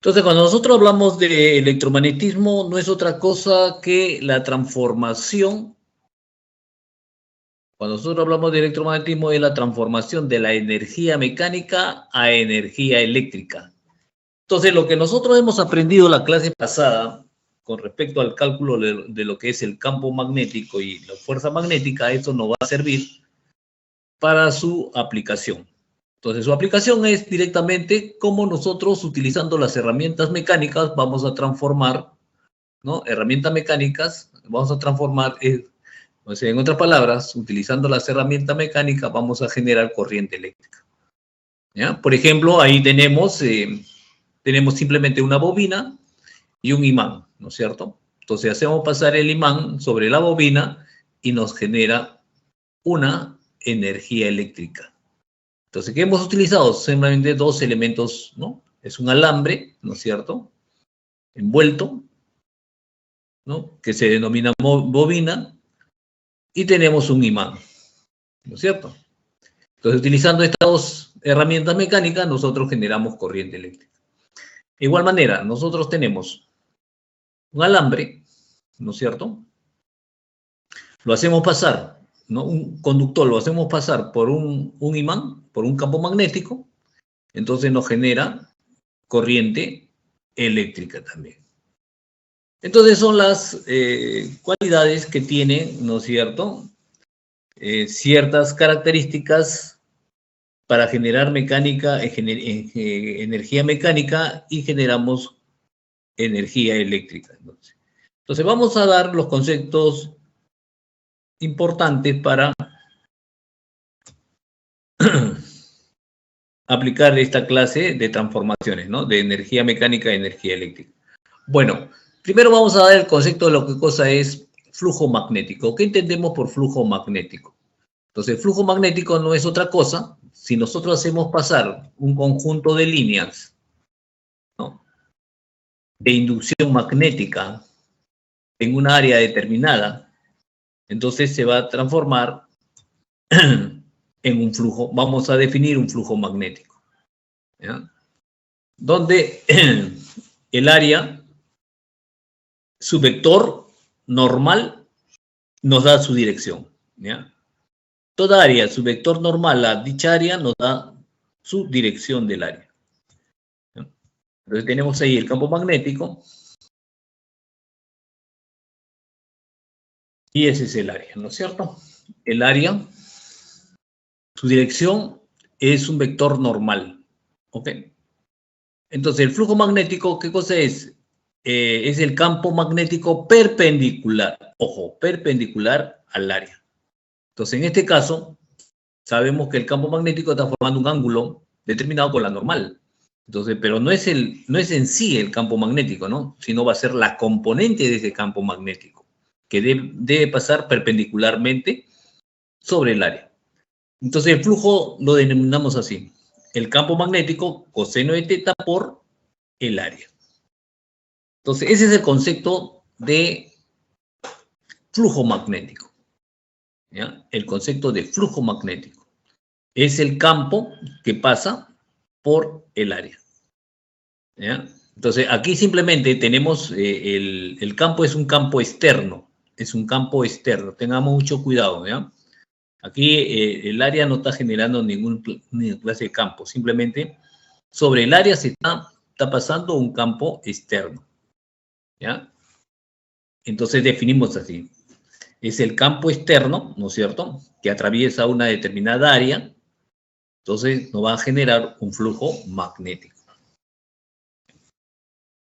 Entonces, cuando nosotros hablamos de electromagnetismo, no es otra cosa que la transformación. Cuando nosotros hablamos de electromagnetismo, es la transformación de la energía mecánica a energía eléctrica. Entonces, lo que nosotros hemos aprendido la clase pasada con respecto al cálculo de lo que es el campo magnético y la fuerza magnética, esto nos va a servir para su aplicación. Entonces, su aplicación es directamente cómo nosotros, utilizando las herramientas mecánicas, vamos a transformar, ¿no? Herramientas mecánicas, vamos a transformar, o sea, en otras palabras, utilizando las herramientas mecánicas, vamos a generar corriente eléctrica. ¿Ya? Por ejemplo, ahí tenemos simplemente una bobina y un imán, ¿no es cierto? Entonces, hacemos pasar el imán sobre la bobina y nos genera una energía eléctrica. Entonces, ¿qué hemos utilizado? Simplemente dos elementos, ¿no? Es un alambre, ¿no es cierto? Envuelto, ¿no? Que se denomina bobina, y tenemos un imán, ¿no es cierto? Entonces, utilizando estas dos herramientas mecánicas, nosotros generamos corriente eléctrica. De igual manera, nosotros tenemos un alambre, ¿no es cierto? Lo hacemos pasar, ¿no? Un conductor lo hacemos pasar por un imán, por un campo magnético, entonces nos genera corriente eléctrica también. Entonces son las cualidades que tiene, ¿no es cierto? Ciertas características para generar mecánica, energía mecánica, y generamos energía eléctrica. Entonces vamos a dar los conceptos importantes para aplicar esta clase de transformaciones, ¿no? De energía mecánica a energía eléctrica. Bueno, primero vamos a dar el concepto de lo que cosa es flujo magnético. ¿Qué entendemos por flujo magnético? Entonces, el flujo magnético no es otra cosa. Si nosotros hacemos pasar un conjunto de líneas, ¿no?, de inducción magnética en un área determinada, entonces se va a transformar en un flujo. Vamos a definir un flujo magnético, ¿ya? Donde el área, su vector normal, nos da su dirección, ¿ya? Toda área, su vector normal a dicha área nos da su dirección del área. Entonces tenemos ahí el campo magnético y ese es el área, ¿no es cierto? El área, su dirección es un vector normal, ¿ok? Entonces el flujo magnético, ¿qué cosa es? Es el campo magnético perpendicular, ojo, perpendicular al área. Entonces en este caso, sabemos que el campo magnético está formando un ángulo determinado con la normal. Entonces, pero no es en sí el campo magnético, ¿no? Sino va a ser la componente de ese campo magnético, que debe pasar perpendicularmente sobre el área. Entonces, el flujo lo denominamos así: el campo magnético coseno de teta por el área. Entonces, ese es el concepto de flujo magnético, ¿ya? El concepto de flujo magnético es el campo que pasa por el área, ¿ya? Entonces, aquí simplemente tenemos el campo es un campo externo, tengamos mucho cuidado, ¿ya? Aquí el área no está generando ninguna clase de campo, simplemente sobre el área se está pasando un campo externo, ¿ya? Entonces definimos así: es el campo externo, ¿no es cierto?, que atraviesa una determinada área, entonces nos va a generar un flujo magnético.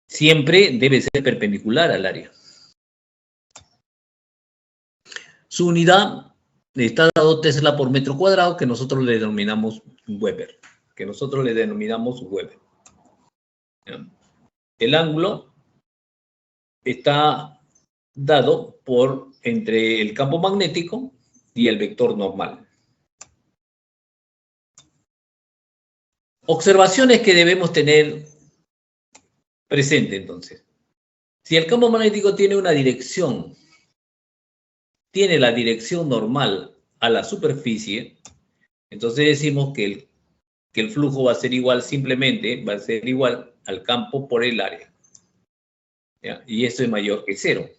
Siempre debe ser perpendicular al área. Su unidad está dado Tesla por metro cuadrado, que nosotros le denominamos Weber. ¿Ya? El ángulo está dado por entre el campo magnético y el vector normal. Observaciones que debemos tener presente, entonces. Si el campo magnético tiene una dirección, tiene la dirección normal a la superficie, entonces decimos que el flujo va a ser igual, simplemente va a ser igual al campo por el área. ¿Ya? Y esto es mayor que 0.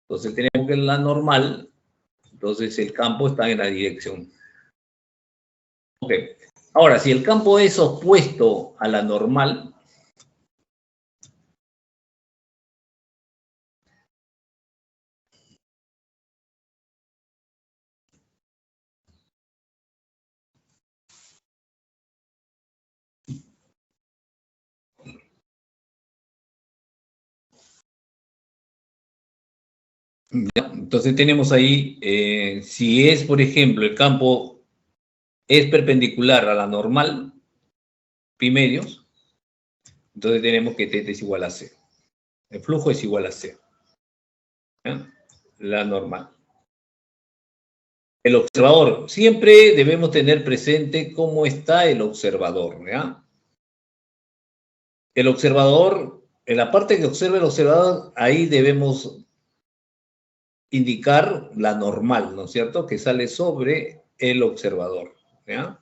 Entonces tenemos que la normal, entonces el campo está en la dirección. Ok. Ahora, si el campo es opuesto a la normal, ¿ya? Entonces tenemos ahí, si es, por ejemplo, el campo es perpendicular a la normal, pi medios, entonces tenemos que θ es igual a 0. El flujo es igual a 0. ¿Ya? La normal. El observador. Siempre debemos tener presente cómo está el observador. ¿Ya? El observador, en la parte que observa el observador, ahí debemos indicar la normal, ¿no es cierto? Que sale sobre el observador. ¿Ya?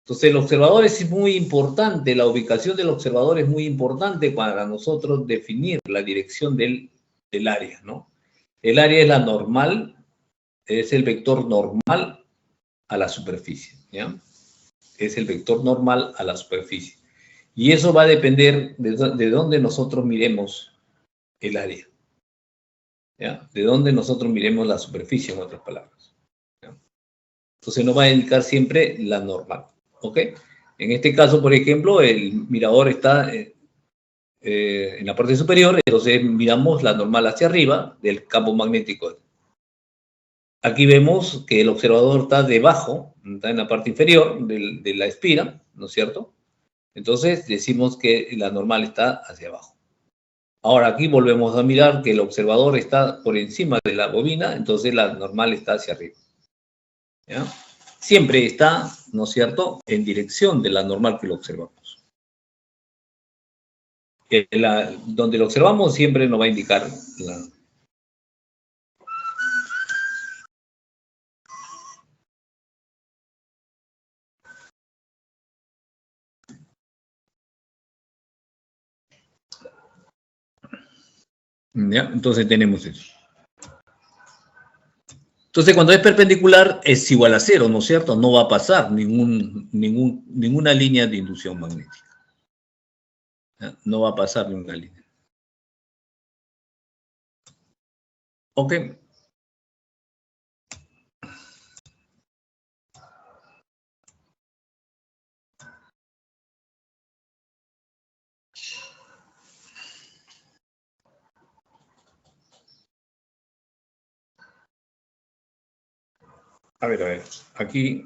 Entonces, el observador es muy importante, la ubicación del observador es muy importante para nosotros definir la dirección del área, ¿no? El área es la normal, es el vector normal a la superficie, ¿ya? Es el vector normal a la superficie. Y eso va a depender de dónde nosotros miremos el área, ¿ya? De dónde nosotros miremos la superficie, en otras palabras, ¿ya? Entonces nos va a indicar siempre la normal, ¿ok? En este caso, por ejemplo, el mirador está en la parte superior, entonces miramos la normal hacia arriba del campo magnético. Aquí vemos que el observador está debajo, está en la parte inferior de la espira, ¿no es cierto? Entonces decimos que la normal está hacia abajo. Ahora aquí volvemos a mirar que el observador está por encima de la bobina, entonces la normal está hacia arriba, ¿ya? Siempre está, ¿no es cierto?, en dirección de la normal que lo observamos. Donde lo observamos siempre nos va a indicar la... ¿Ya? Entonces tenemos eso. Entonces, cuando es perpendicular, es igual a 0, ¿no es cierto? No va a pasar ninguna línea de inducción magnética. ¿Ya? No va a pasar ninguna línea. Ok. A ver, aquí...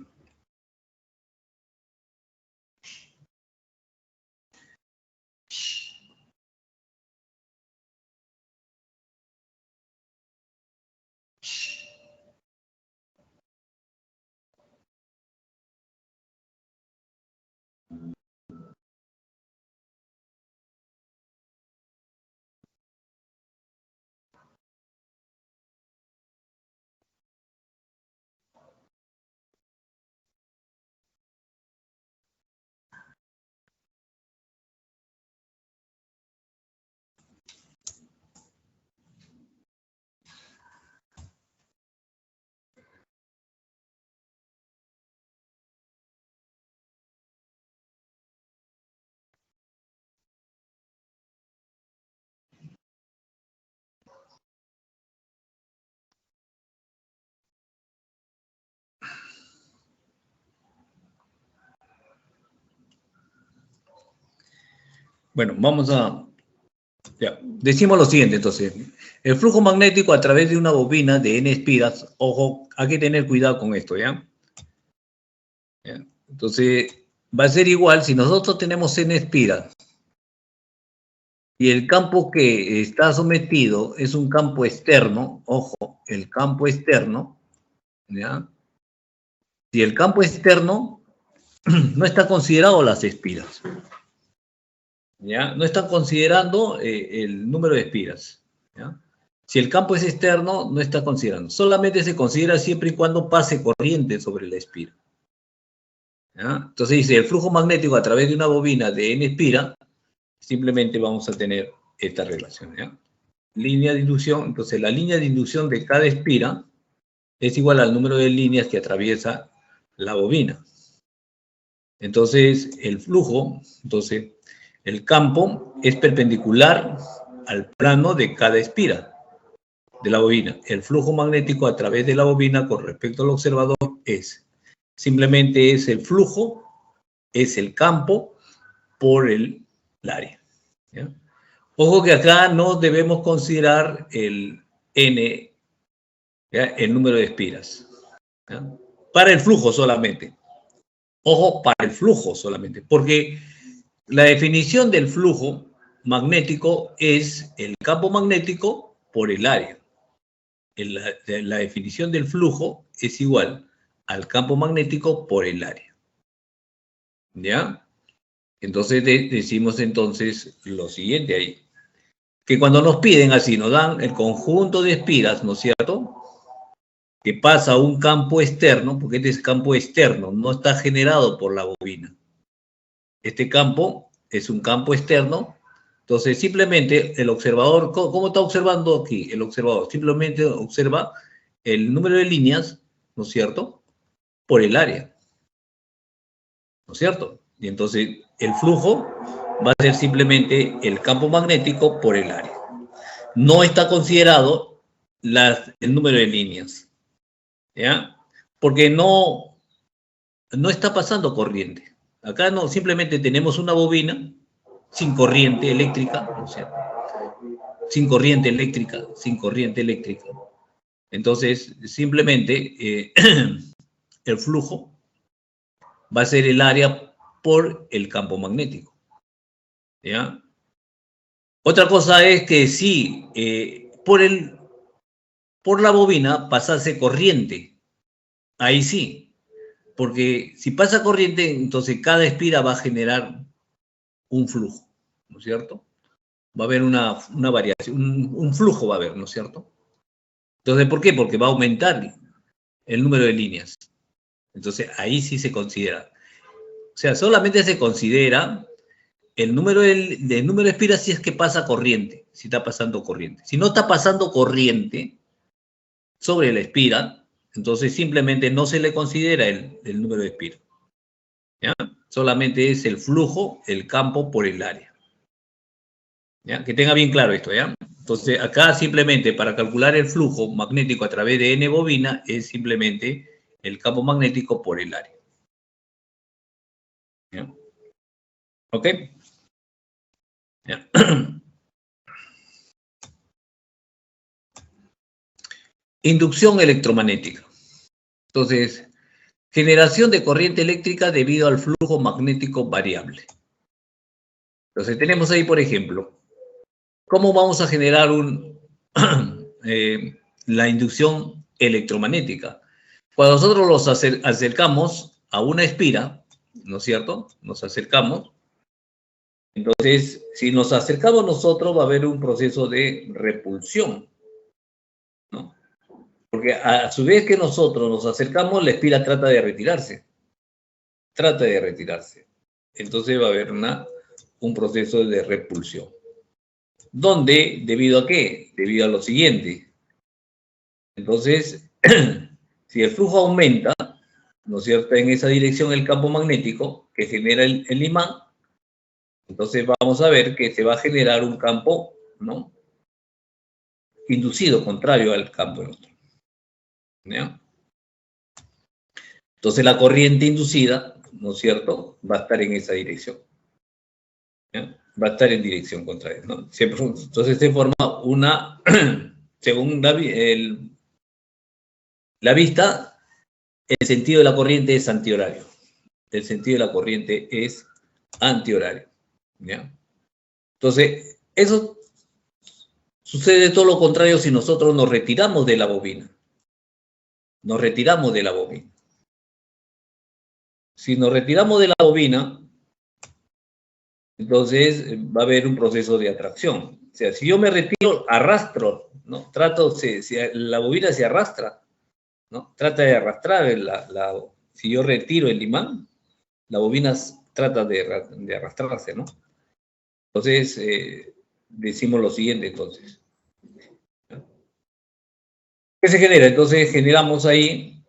Bueno, vamos a... Ya. Decimos lo siguiente, entonces. El flujo magnético a través de una bobina de N espiras, ojo, hay que tener cuidado con esto, ¿ya? ¿Ya? Entonces, va a ser igual si nosotros tenemos N espiras y el campo que está sometido es un campo externo, ojo, el campo externo, ¿ya? Si el campo externo no está considerado las espiras, ¿ya? No está considerando el número de espiras, ¿ya? Si el campo es externo, no está considerando. Solamente se considera siempre y cuando pase corriente sobre la espira, ¿ya? Entonces dice, el flujo magnético a través de una bobina de N espira simplemente vamos a tener esta relación, ¿ya? Línea de inducción, entonces la línea de inducción de cada espira es igual al número de líneas que atraviesa la bobina. Entonces, el flujo, entonces, el campo es perpendicular al plano de cada espira de la bobina. El flujo magnético a través de la bobina con respecto al observador simplemente es el flujo, es el campo por el área, ¿ya? Ojo que acá no debemos considerar el N, ¿ya? El número de espiras, ¿ya? Para el flujo solamente. Ojo, para el flujo solamente, porque la definición del flujo magnético es el campo magnético por el área. La definición del flujo es igual al campo magnético por el área. ¿Ya? Entonces decimos entonces lo siguiente ahí. Que cuando nos piden así, nos dan el conjunto de espiras, ¿no es cierto? Que pasa a un campo externo, porque este es campo externo, no está generado por la bobina. Este campo es un campo externo, entonces simplemente el observador, ¿cómo está observando aquí el observador? Simplemente observa el número de líneas, ¿no es cierto?, por el área, ¿no es cierto? Y entonces el flujo va a ser simplemente el campo magnético por el área. No está considerado el número de líneas, ¿ya? Porque no está pasando corriente. Acá no, simplemente tenemos una bobina sin corriente eléctrica, ¿no es cierto? Sin corriente eléctrica, sin corriente eléctrica. Entonces, simplemente el flujo va a ser el área por el campo magnético, ¿ya? Otra cosa es que si por la bobina pasase corriente, ahí sí, porque si pasa corriente, entonces cada espira va a generar un flujo, ¿no es cierto? Va a haber una variación, un flujo va a haber, ¿no es cierto? Entonces, ¿por qué? Porque va a aumentar el número de líneas. Entonces, ahí sí se considera. O sea, solamente se considera el número número de espiras si es que pasa corriente, si está pasando corriente. Si no está pasando corriente sobre la espira, entonces simplemente no se le considera el número de espiras, ¿ya? Solamente es el flujo, el campo por el área, ¿ya? Que tenga bien claro esto, ¿ya? Entonces, acá simplemente para calcular el flujo magnético a través de N bobina es simplemente el campo magnético por el área, ¿ya? ¿Ok? ¿Ya? Inducción electromagnética. Entonces, generación de corriente eléctrica debido al flujo magnético variable. Entonces, tenemos ahí, por ejemplo, ¿cómo vamos a generar la inducción electromagnética? Cuando nosotros los acercamos a una espira, ¿no es cierto? Nos acercamos. Entonces, si nos acercamos nosotros, va a haber un proceso de repulsión, ¿no? Porque a su vez que nosotros nos acercamos, la espira trata de retirarse. Trata de retirarse. Entonces va a haber un proceso de repulsión. ¿Dónde? ¿Debido a qué? Debido a lo siguiente. Entonces, si el flujo aumenta, ¿no es cierto?, en esa dirección el campo magnético que genera el imán, entonces vamos a ver que se va a generar un campo, ¿no?, inducido, contrario al campo neutro, ¿ya? Entonces la corriente inducida, ¿no es cierto?, va a estar en esa dirección, ¿ya? Va a estar en dirección contraria, ¿no? Entonces se forma una, según la vista, el sentido de la corriente es antihorario. El sentido de la corriente es antihorario, ¿ya? Entonces, eso sucede todo lo contrario si nosotros nos retiramos de la bobina. Nos retiramos de la bobina. Si nos retiramos de la bobina, entonces va a haber un proceso de atracción. O sea, si yo me retiro, arrastro, ¿no? La bobina se arrastra, ¿no? Trata de arrastrar si yo retiro el imán, la bobina trata de arrastrarse, ¿no? Entonces, decimos lo siguiente, entonces. ¿Qué se genera? Entonces, generamos ahí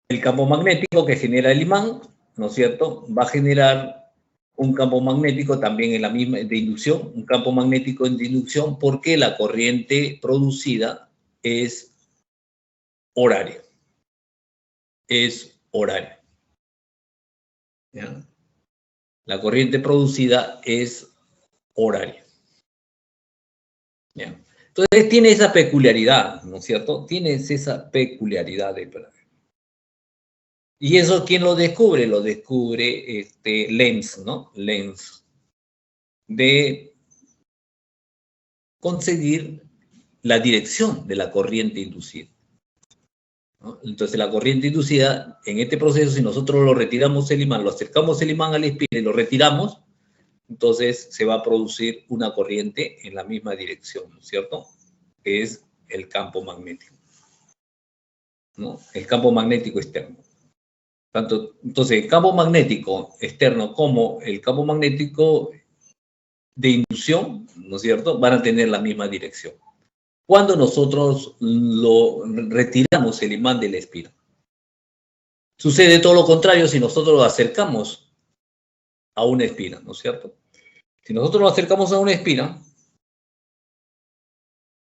el campo magnético que genera el imán, ¿no es cierto? Va a generar un campo magnético también en la misma de inducción, un campo magnético de inducción, porque la corriente producida es horaria. Es horaria. ¿Ya? La corriente producida es horaria. ¿Ya? Entonces tiene esa peculiaridad, ¿no es cierto? Tienes esa peculiaridad de... ¿Y eso quién lo descubre? Lo descubre Lenz, ¿no? Lenz. De conseguir la dirección de la corriente inducida, ¿no? Entonces la corriente inducida, en este proceso, si nosotros lo retiramos el imán, lo acercamos el imán al espira y lo retiramos, entonces se va a producir una corriente en la misma dirección, ¿no es cierto? Que es el campo magnético, ¿no? El campo magnético externo. Entonces, el campo magnético externo como el campo magnético de inducción, ¿no es cierto?, van a tener la misma dirección. Cuando nosotros lo retiramos el imán del espira. Sucede todo lo contrario si nosotros lo acercamos a una espira, ¿no es cierto? Si nosotros lo acercamos a una espira,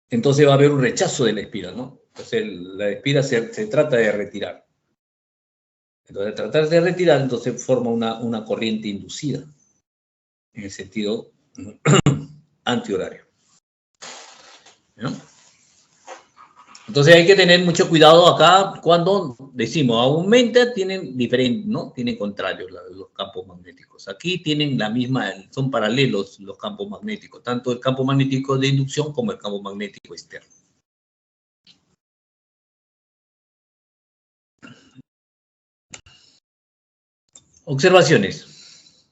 entonces va a haber un rechazo de la espira, ¿no? Entonces la espira se trata de retirar. Entonces, al tratar de retirar, entonces forma una corriente inducida, en el sentido antihorario, ¿no? Entonces hay que tener mucho cuidado acá cuando decimos aumenta, tienen diferentes, ¿no? Tienen contrarios los campos magnéticos. Aquí tienen la misma, son paralelos los campos magnéticos, tanto el campo magnético de inducción como el campo magnético externo. Observaciones.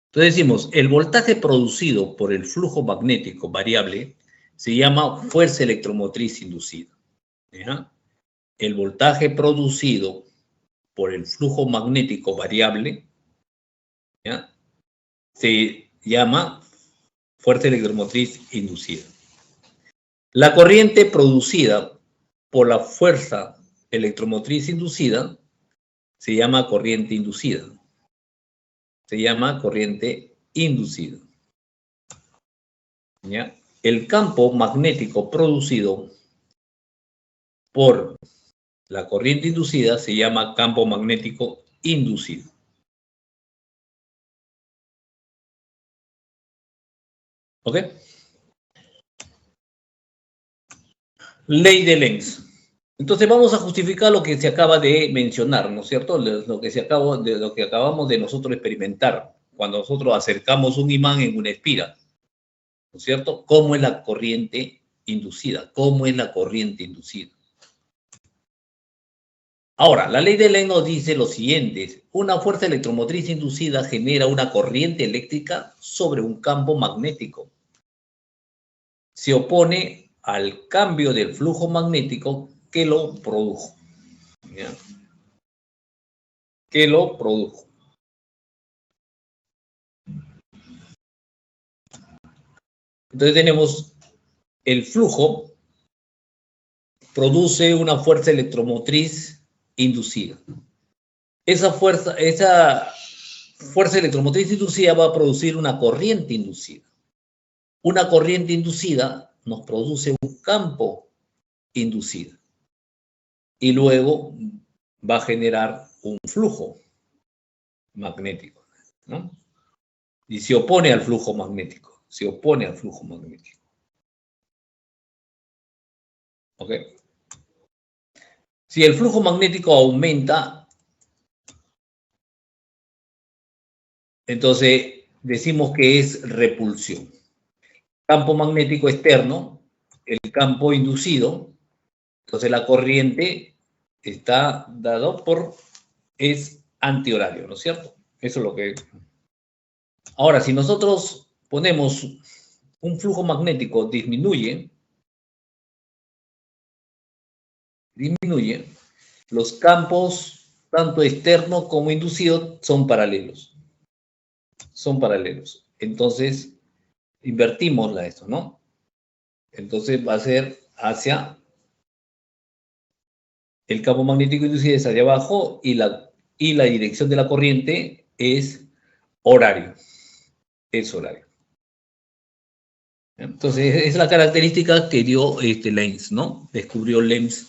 Entonces decimos, el voltaje producido por el flujo magnético variable se llama fuerza electromotriz inducida. ¿Ya? El voltaje producido por el flujo magnético variable, ¿ya?, se llama fuerza electromotriz inducida. La corriente producida por la fuerza electromotriz inducida se llama corriente inducida. Se llama corriente inducida. ¿Ya? El campo magnético producido por la corriente inducida se llama campo magnético inducido. ¿Ok? Ley de Lenz. Entonces vamos a justificar lo que se acaba de mencionar, ¿no es cierto? Lo que acabamos de nosotros experimentar cuando nosotros acercamos un imán en una espira, ¿no es cierto? ¿Cómo es la corriente inducida? ¿Cómo es la corriente inducida? Ahora, la ley de Lenz nos dice lo siguiente: una fuerza electromotriz inducida genera una corriente eléctrica sobre un campo magnético. Se opone al cambio del flujo magnético que lo produjo. ¿Ya? Que lo produjo. Entonces tenemos el flujo produce una fuerza electromotriz inducida. Esa fuerza electromotriz inducida va a producir una corriente inducida. Una corriente inducida nos produce un campo inducido. Y luego va a generar un flujo magnético, ¿no? Y se opone al flujo magnético. Se opone al flujo magnético. ¿Ok? Si el flujo magnético aumenta, entonces decimos que es repulsión. Campo magnético externo, el campo inducido, entonces la corriente está dado es antihorario, ¿no es cierto? Eso es lo que... Ahora, si nosotros ponemos un flujo magnético disminuye, los campos, tanto externo como inducido, son paralelos. son paralelos. Entonces, invertimos esto, ¿no? Entonces va a ser hacia el campo magnético inducido es hacia abajo y la dirección de la corriente es horario. Es horario. Entonces, es la característica que dio Lenz, ¿no? Descubrió Lenz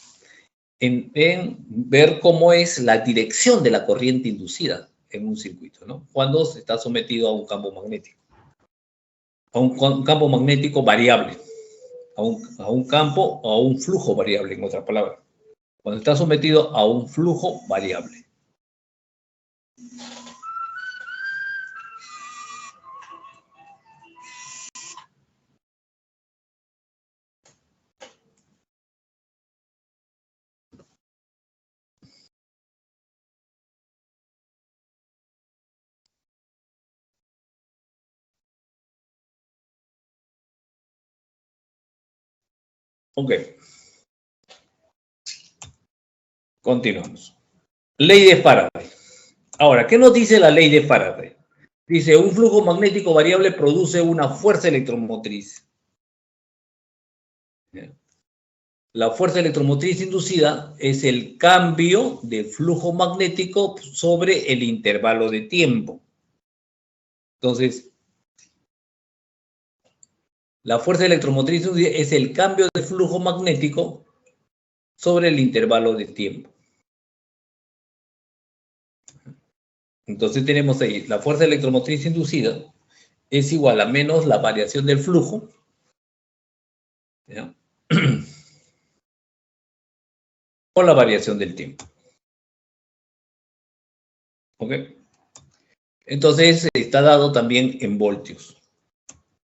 en ver cómo es la dirección de la corriente inducida en un circuito, ¿no? Cuando se está sometido a un campo magnético. A un campo magnético variable. A un campo o a un flujo variable, en otras palabras. Cuando está sometido a un flujo variable. Ok. Continuamos. Ley de Faraday. Ahora, ¿qué nos dice la ley de Faraday? Dice, un flujo magnético variable produce una fuerza electromotriz. La fuerza electromotriz inducida es el cambio de flujo magnético sobre el intervalo de tiempo. Entonces, la fuerza electromotriz inducida es el cambio de flujo magnético sobre el intervalo de tiempo. Entonces tenemos ahí, la fuerza electromotriz inducida es igual a menos la variación del flujo, ¿ya? O la variación del tiempo. ¿Ok? Entonces está dado también en voltios.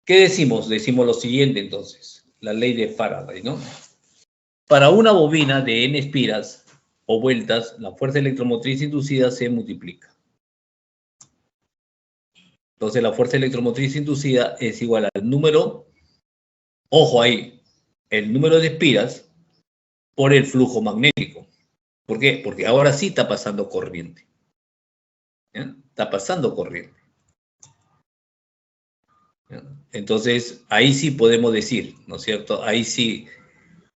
¿Qué decimos? Decimos lo siguiente entonces, la ley de Faraday, ¿no? Para una bobina de n espiras o vueltas, la fuerza electromotriz inducida se multiplica. Entonces la fuerza electromotriz inducida es igual al número, ojo ahí, el número de espiras por el flujo magnético. ¿Por qué? Porque ahora sí está pasando corriente. ¿Ya? Está pasando corriente. ¿Ya? Entonces, ahí sí podemos decir, ¿no es cierto? Ahí sí,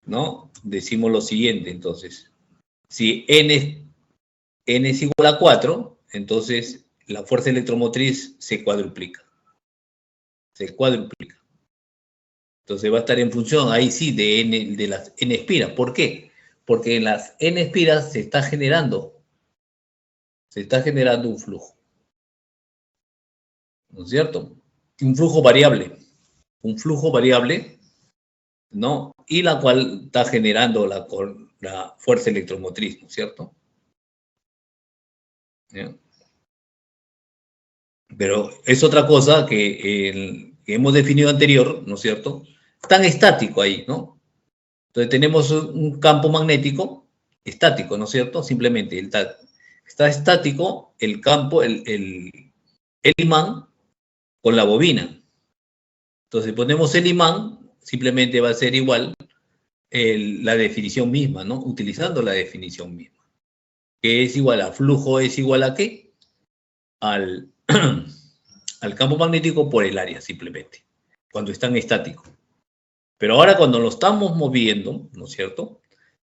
¿no? Decimos lo siguiente, entonces. Si n es igual a 4, entonces la fuerza electromotriz se cuadruplica. Se cuadruplica. Entonces va a estar en función, ahí sí, de las n espiras. ¿Por qué? Porque en las n espiras se está generando un flujo. ¿No es cierto? Un flujo variable. Un flujo variable, ¿no? Y la cual está generando la fuerza electromotriz, ¿no es cierto? ¿Ya? Pero es otra cosa que hemos definido anterior, ¿no es cierto? Tan estático ahí, ¿no? Entonces tenemos un campo magnético estático, ¿no es cierto? Simplemente está estático el campo, el imán con la bobina. Entonces ponemos el imán, simplemente va a ser igual la definición misma, ¿no? Utilizando la definición misma. Que es igual a flujo, es igual a ¿qué? Al campo magnético por el área, simplemente. Cuando están estáticos. Pero ahora cuando lo estamos moviendo, ¿no es cierto?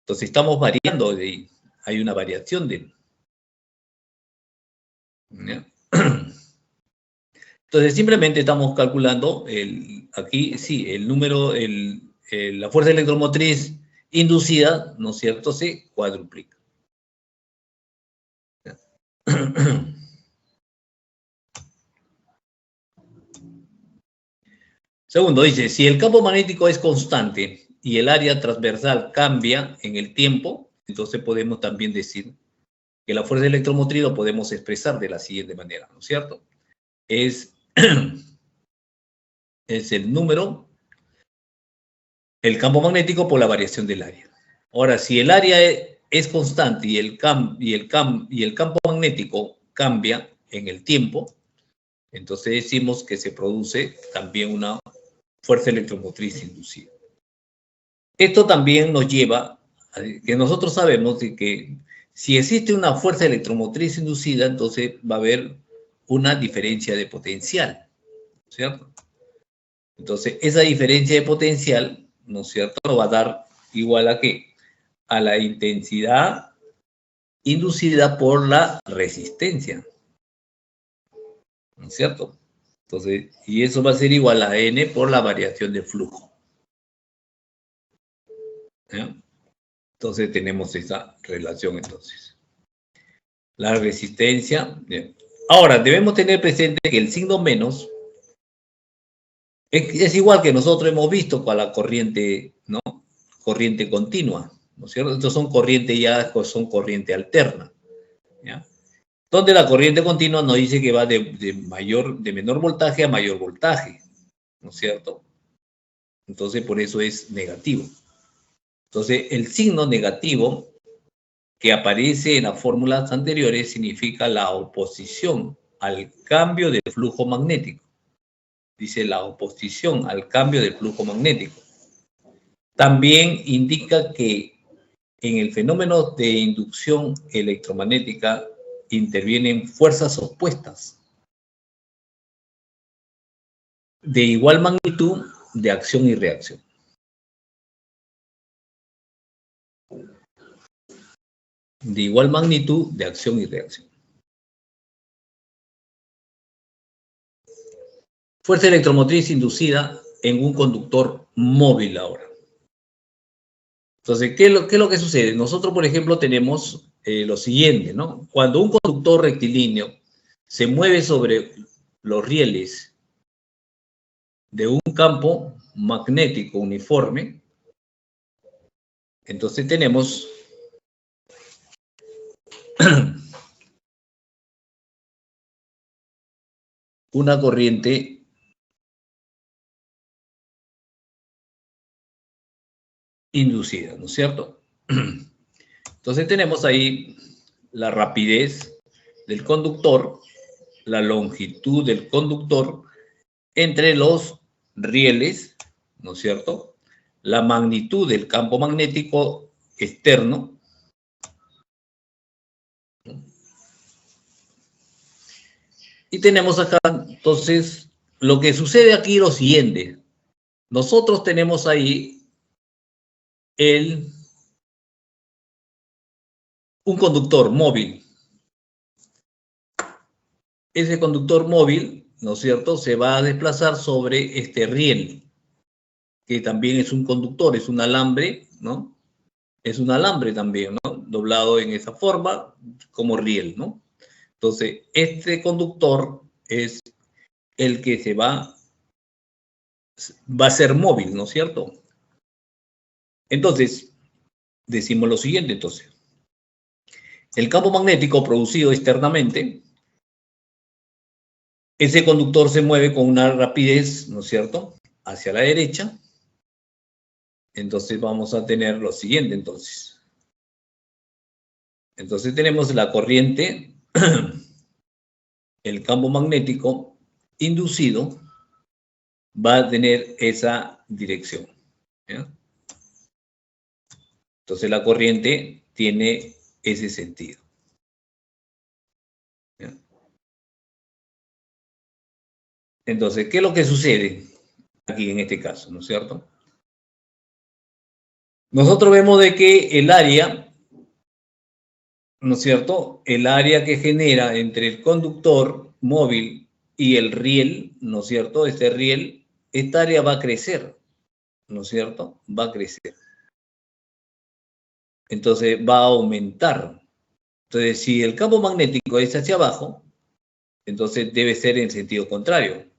Entonces estamos variando, hay una variación de... ¿ya? Entonces simplemente estamos calculando, aquí sí, el número, la fuerza electromotriz inducida, ¿no es cierto?, se cuadruplica. Segundo, dice, si el campo magnético es constante y el área transversal cambia en el tiempo, entonces podemos también decir que la fuerza electromotriz lo podemos expresar de la siguiente manera, ¿no es cierto? Es el número, el campo magnético por la variación del área. Ahora, si el área es constante y el campo magnético cambia en el tiempo, entonces decimos que se produce también una fuerza electromotriz inducida. Esto también nos lleva a que nosotros sabemos de que si existe una fuerza electromotriz inducida, entonces va a haber una diferencia de potencial, ¿cierto? Entonces, esa diferencia de potencial, ¿no es cierto?, nos va a dar igual a ¿qué? A la intensidad inducida por la resistencia, ¿no es cierto? Entonces, y eso va a ser igual a N por la variación de flujo. ¿Ya? Entonces, tenemos esa relación, entonces. La resistencia. Bien. Ahora, debemos tener presente que el signo menos es igual que nosotros hemos visto con la corriente, ¿no? Corriente continua, ¿no es cierto? Estos son corrientes ya, son corriente alterna, ¿ya? Donde la corriente continua nos dice que va de menor voltaje a mayor voltaje, ¿no es cierto? Entonces, por eso es negativo. Entonces, el signo negativo que aparece en las fórmulas anteriores significa la oposición al cambio del flujo magnético. Dice la oposición al cambio del flujo magnético. También indica que en el fenómeno de inducción electromagnética intervienen fuerzas opuestas de igual magnitud de acción y reacción. De igual magnitud de acción y reacción. Fuerza electromotriz inducida en un conductor móvil ahora. Entonces, ¿qué es lo que sucede? Nosotros, por ejemplo, tenemos lo siguiente, ¿no? Cuando un conductor rectilíneo se mueve sobre los rieles de un campo magnético uniforme, entonces tenemos una corriente inducida, ¿no es cierto? Entonces tenemos ahí la rapidez del conductor, la longitud del conductor entre los rieles, ¿no es cierto? La magnitud del campo magnético externo. Y tenemos acá, entonces, lo que sucede aquí es lo siguiente. Nosotros tenemos ahí un conductor móvil. Ese conductor móvil, ¿no es cierto?, se va a desplazar sobre este riel, que también es un conductor, es un alambre, ¿no? Es un alambre también, ¿no? Doblado en esa forma como riel, ¿no? Entonces, este conductor es el que va a ser móvil, ¿no es cierto? Entonces, decimos lo siguiente, entonces. El campo magnético producido externamente, ese conductor se mueve con una rapidez, ¿no es cierto?, hacia la derecha. Entonces vamos a tener lo siguiente, entonces. Entonces tenemos la corriente, el campo magnético inducido va a tener esa dirección, ¿ya? Entonces la corriente tiene ese sentido, ¿ya? Entonces, ¿qué es lo que sucede aquí en este caso, no es cierto? Nosotros vemos de que el área, ¿no es cierto?, el área que genera entre el conductor móvil y el riel, ¿no es cierto?, este riel, esta área va a crecer, ¿no es cierto?, va a crecer. Entonces va a aumentar. Entonces, si el campo magnético es hacia abajo, entonces debe ser en sentido contrario.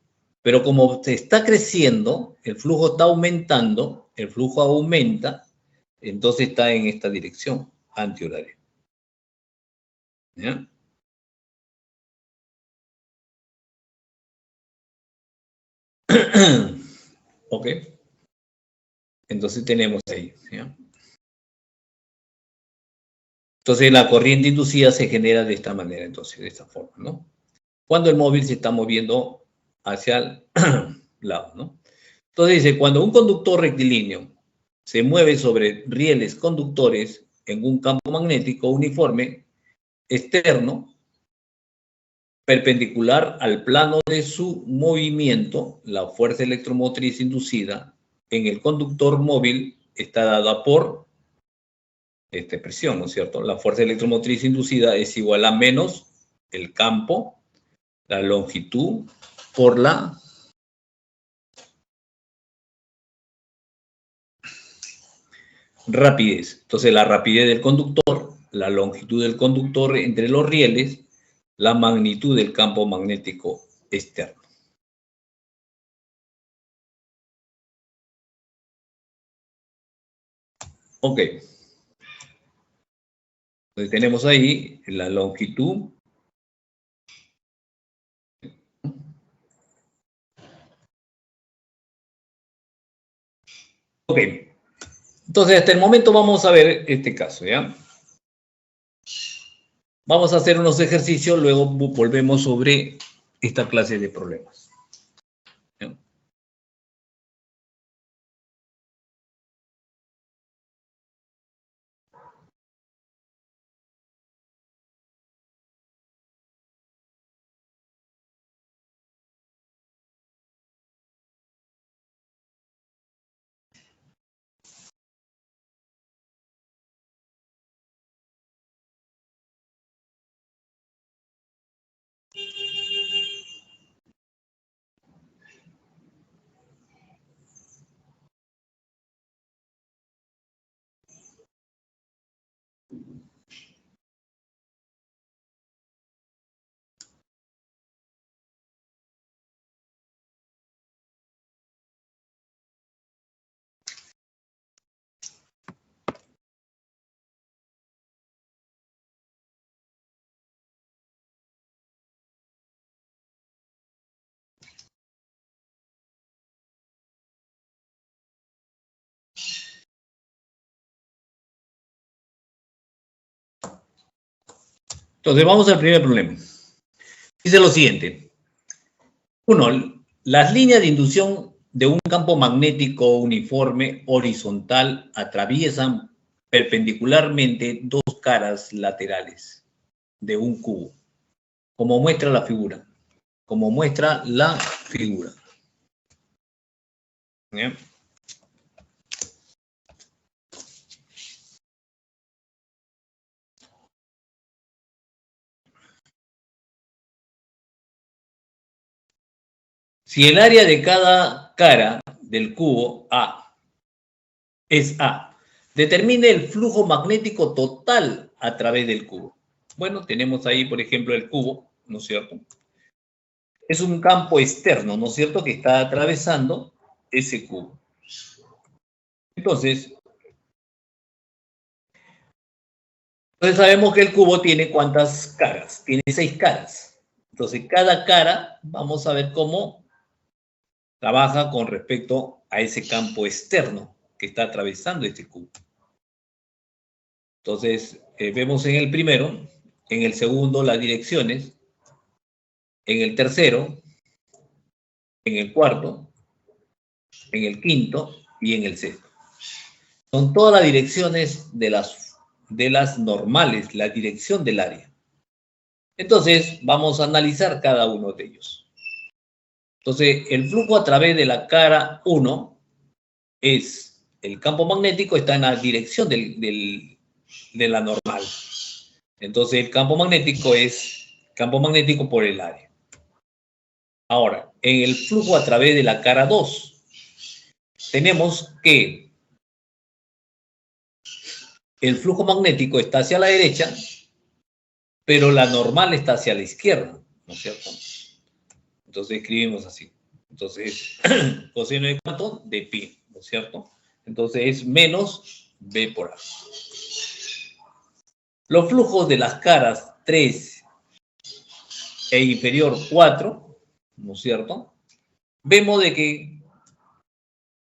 Pero como se está creciendo, el flujo está aumentando, el flujo aumenta, entonces está en esta dirección, antihoraria. ¿Ya? Ok. Entonces tenemos ahí, ¿ya? Entonces la corriente inducida se genera de esta manera, entonces, de esta forma, ¿no? Cuando el móvil se está moviendo hacia el lado, ¿no? Entonces dice, cuando un conductor rectilíneo se mueve sobre rieles conductores en un campo magnético uniforme externo, perpendicular al plano de su movimiento, la fuerza electromotriz inducida en el conductor móvil está dada por esta expresión, ¿no es cierto? La fuerza electromotriz inducida es igual a menos el campo, la longitud, por la rapidez. Entonces, la rapidez del conductor, la longitud del conductor entre los rieles, la magnitud del campo magnético externo. Ok. Entonces, tenemos ahí la longitud. Ok. Entonces, hasta el momento vamos a ver este caso, ¿ya? Vamos a hacer unos ejercicios, luego volvemos sobre esta clase de problemas. ¿Ya? Entonces, vamos al primer problema. Dice lo siguiente. 1. Las líneas de inducción de un campo magnético uniforme horizontal atraviesan perpendicularmente dos caras laterales de un cubo, como muestra la figura. Como muestra la figura. ¿Bien? Si el área de cada cara del cubo A es A, determine el flujo magnético total a través del cubo. Bueno, tenemos ahí, por ejemplo, el cubo, ¿no es cierto? Es un campo externo, ¿no es cierto?, que está atravesando ese cubo. Entonces sabemos que el cubo tiene ¿cuántas caras? Tiene 6 caras. Entonces, cada cara, vamos a ver cómo trabaja con respecto a ese campo externo que está atravesando este cubo. Entonces, vemos en el primero, en el segundo las direcciones, en el tercero, en el cuarto, en el quinto y en el sexto. Son todas las direcciones de las normales, la dirección del área. Entonces, vamos a analizar cada uno de ellos. Entonces, el flujo a través de la cara 1 es, el campo magnético está en la dirección de la normal. Entonces, el campo magnético es campo magnético por el área. Ahora, en el flujo a través de la cara 2, tenemos que el flujo magnético está hacia la derecha, pero la normal está hacia la izquierda, ¿no es cierto? Entonces escribimos así. Entonces, coseno de cuánto? De pi, ¿no es cierto? Entonces es menos b por a. Los flujos de las caras 3 e inferior 4, ¿no es cierto? Vemos de que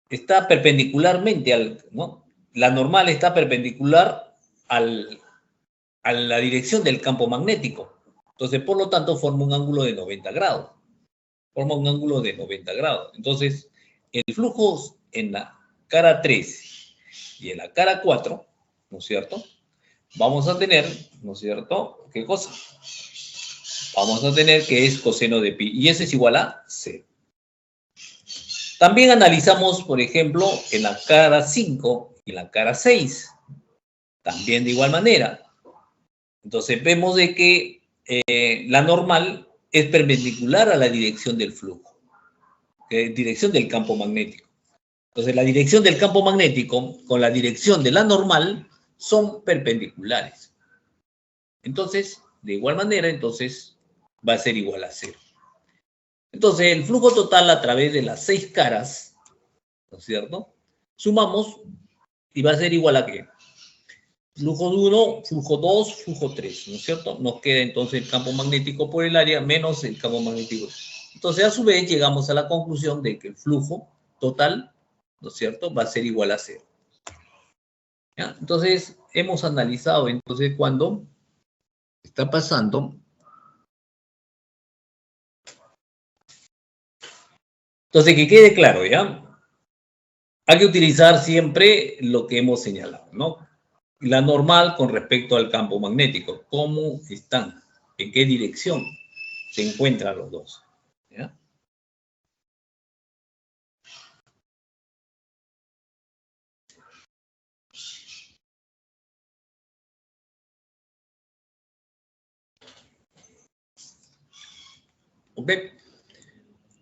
está perpendicularmente al, ¿no? La normal está perpendicular a la dirección del campo magnético. Entonces, por lo tanto, forma un ángulo de 90 grados. Forma un ángulo de 90 grados. Entonces, el flujo en la cara 3 y en la cara 4, ¿no es cierto? Vamos a tener, ¿no es cierto? ¿Qué cosa? vamos a tener que es coseno de pi, y eso es igual a 0. También analizamos, por ejemplo, en la cara 5 y la cara 6, también de igual manera. Entonces vemos de que la normal es perpendicular a la dirección del flujo, dirección del campo magnético. Entonces la dirección del campo magnético con la dirección de la normal son perpendiculares. Entonces, de igual manera, entonces va a ser igual a 0. Entonces, el flujo total a través de las 6 caras, ¿no es cierto? Sumamos y va a ser igual a ¿qué? Flujo 1, flujo 2, flujo 3, ¿no es cierto? Nos queda entonces el campo magnético por el área menos el campo magnético. Entonces, a su vez, llegamos a la conclusión de que el flujo total, ¿no es cierto?, va a ser igual a 0. ¿Ya? Entonces, hemos analizado entonces cuando está pasando. Entonces, que quede claro, ¿ya? Hay que utilizar siempre lo que hemos señalado, ¿no? La normal con respecto al campo magnético. ¿Cómo están? ¿En qué dirección se encuentran los dos? ¿Ya? ¿Ok?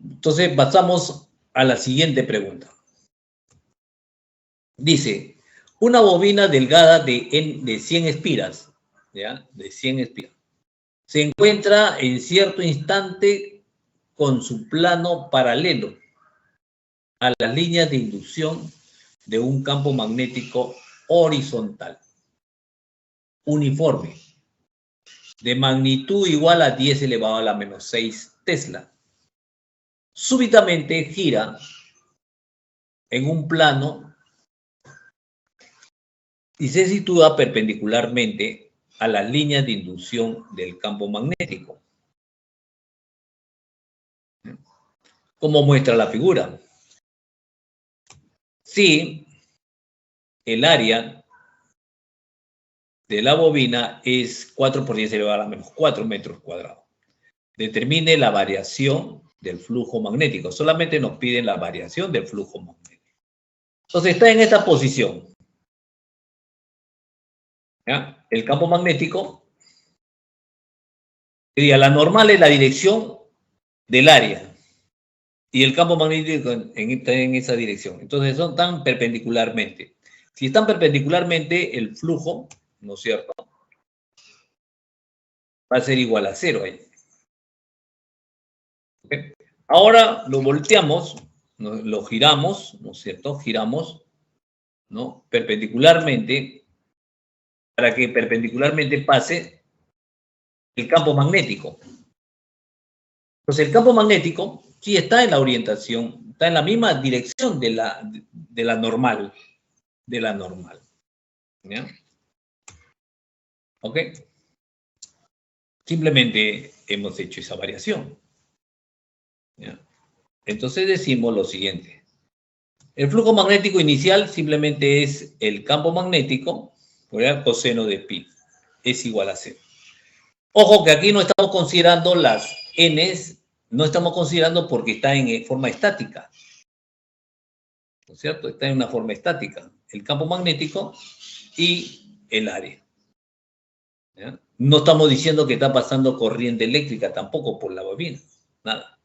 Entonces, pasamos a la siguiente pregunta. Dice, una bobina delgada de 100 espiras, ¿ya? De 100 espiras. Se encuentra en cierto instante con su plano paralelo a las líneas de inducción de un campo magnético horizontal, uniforme, de magnitud igual a 10 elevado a la menos 6 Tesla. Súbitamente gira en un plano y se sitúa perpendicularmente a las líneas de inducción del campo magnético, como muestra la figura. Si el área de la bobina es 4 por 10 elevado a la menos 4 metros cuadrados, determine la variación del flujo magnético. Solamente nos piden la variación del flujo magnético. Entonces está en esta posición. ¿Ya? El campo magnético, sería la normal es la dirección del área. Y el campo magnético está en esa dirección. Entonces son tan perpendicularmente. Si están perpendicularmente, el flujo, ¿no es cierto?, va a ser igual a 0 ahí. ¿Okay? Ahora lo volteamos, ¿no? Lo giramos, ¿no es cierto? Giramos, ¿no?, perpendicularmente, para que perpendicularmente pase el campo magnético. Entonces el campo magnético sí está en la orientación, está en la misma dirección de la normal. De la normal. ¿Ya? ¿Ok? Simplemente hemos hecho esa variación. ¿Ya? Entonces decimos lo siguiente. El flujo magnético inicial simplemente es el campo magnético por el coseno de pi. Es igual a 0. Ojo que aquí no estamos considerando las n's, no estamos considerando porque está en forma estática. ¿No es cierto? Está en una forma estática. El campo magnético y el área. ¿Ya? No estamos diciendo que está pasando corriente eléctrica tampoco por la bobina. Nada.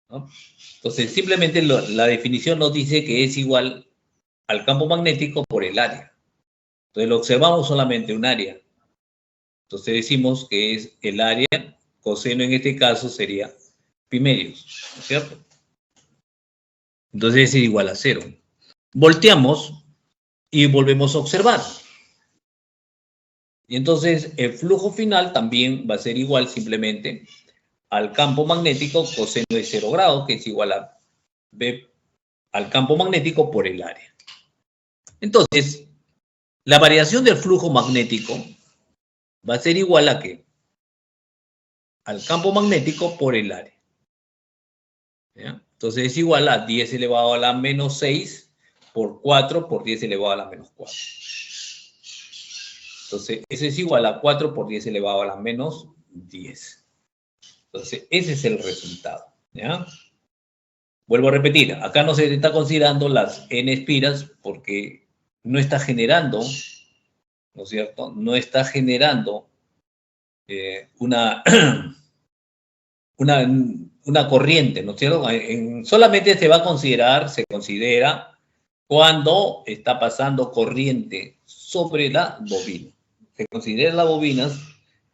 ¿No? Entonces, simplemente la definición nos dice que es igual al campo magnético por el área. Entonces, lo observamos solamente un área. Entonces, decimos que es el área, coseno en este caso sería pi medios, ¿no es cierto? Entonces, es igual a 0. Volteamos y volvemos a observar. Y entonces, el flujo final también va a ser igual simplemente al campo magnético coseno de 0 grados, que es igual a B al campo magnético por el área. Entonces, la variación del flujo magnético va a ser igual a ¿qué? Al campo magnético por el área. ¿Ya? Entonces es igual a 10 elevado a la menos 6 por 4 por 10 elevado a la menos 4. Entonces eso es igual a 4 por 10 elevado a la menos 10. Entonces, ese es el resultado, ¿ya? Vuelvo a repetir, acá no se está considerando las n espiras porque no está generando, ¿no es cierto? No está generando una, una corriente, ¿no es cierto? Solamente se va a considerar, se considera cuando está pasando corriente sobre la bobina. Se considera las bobinas,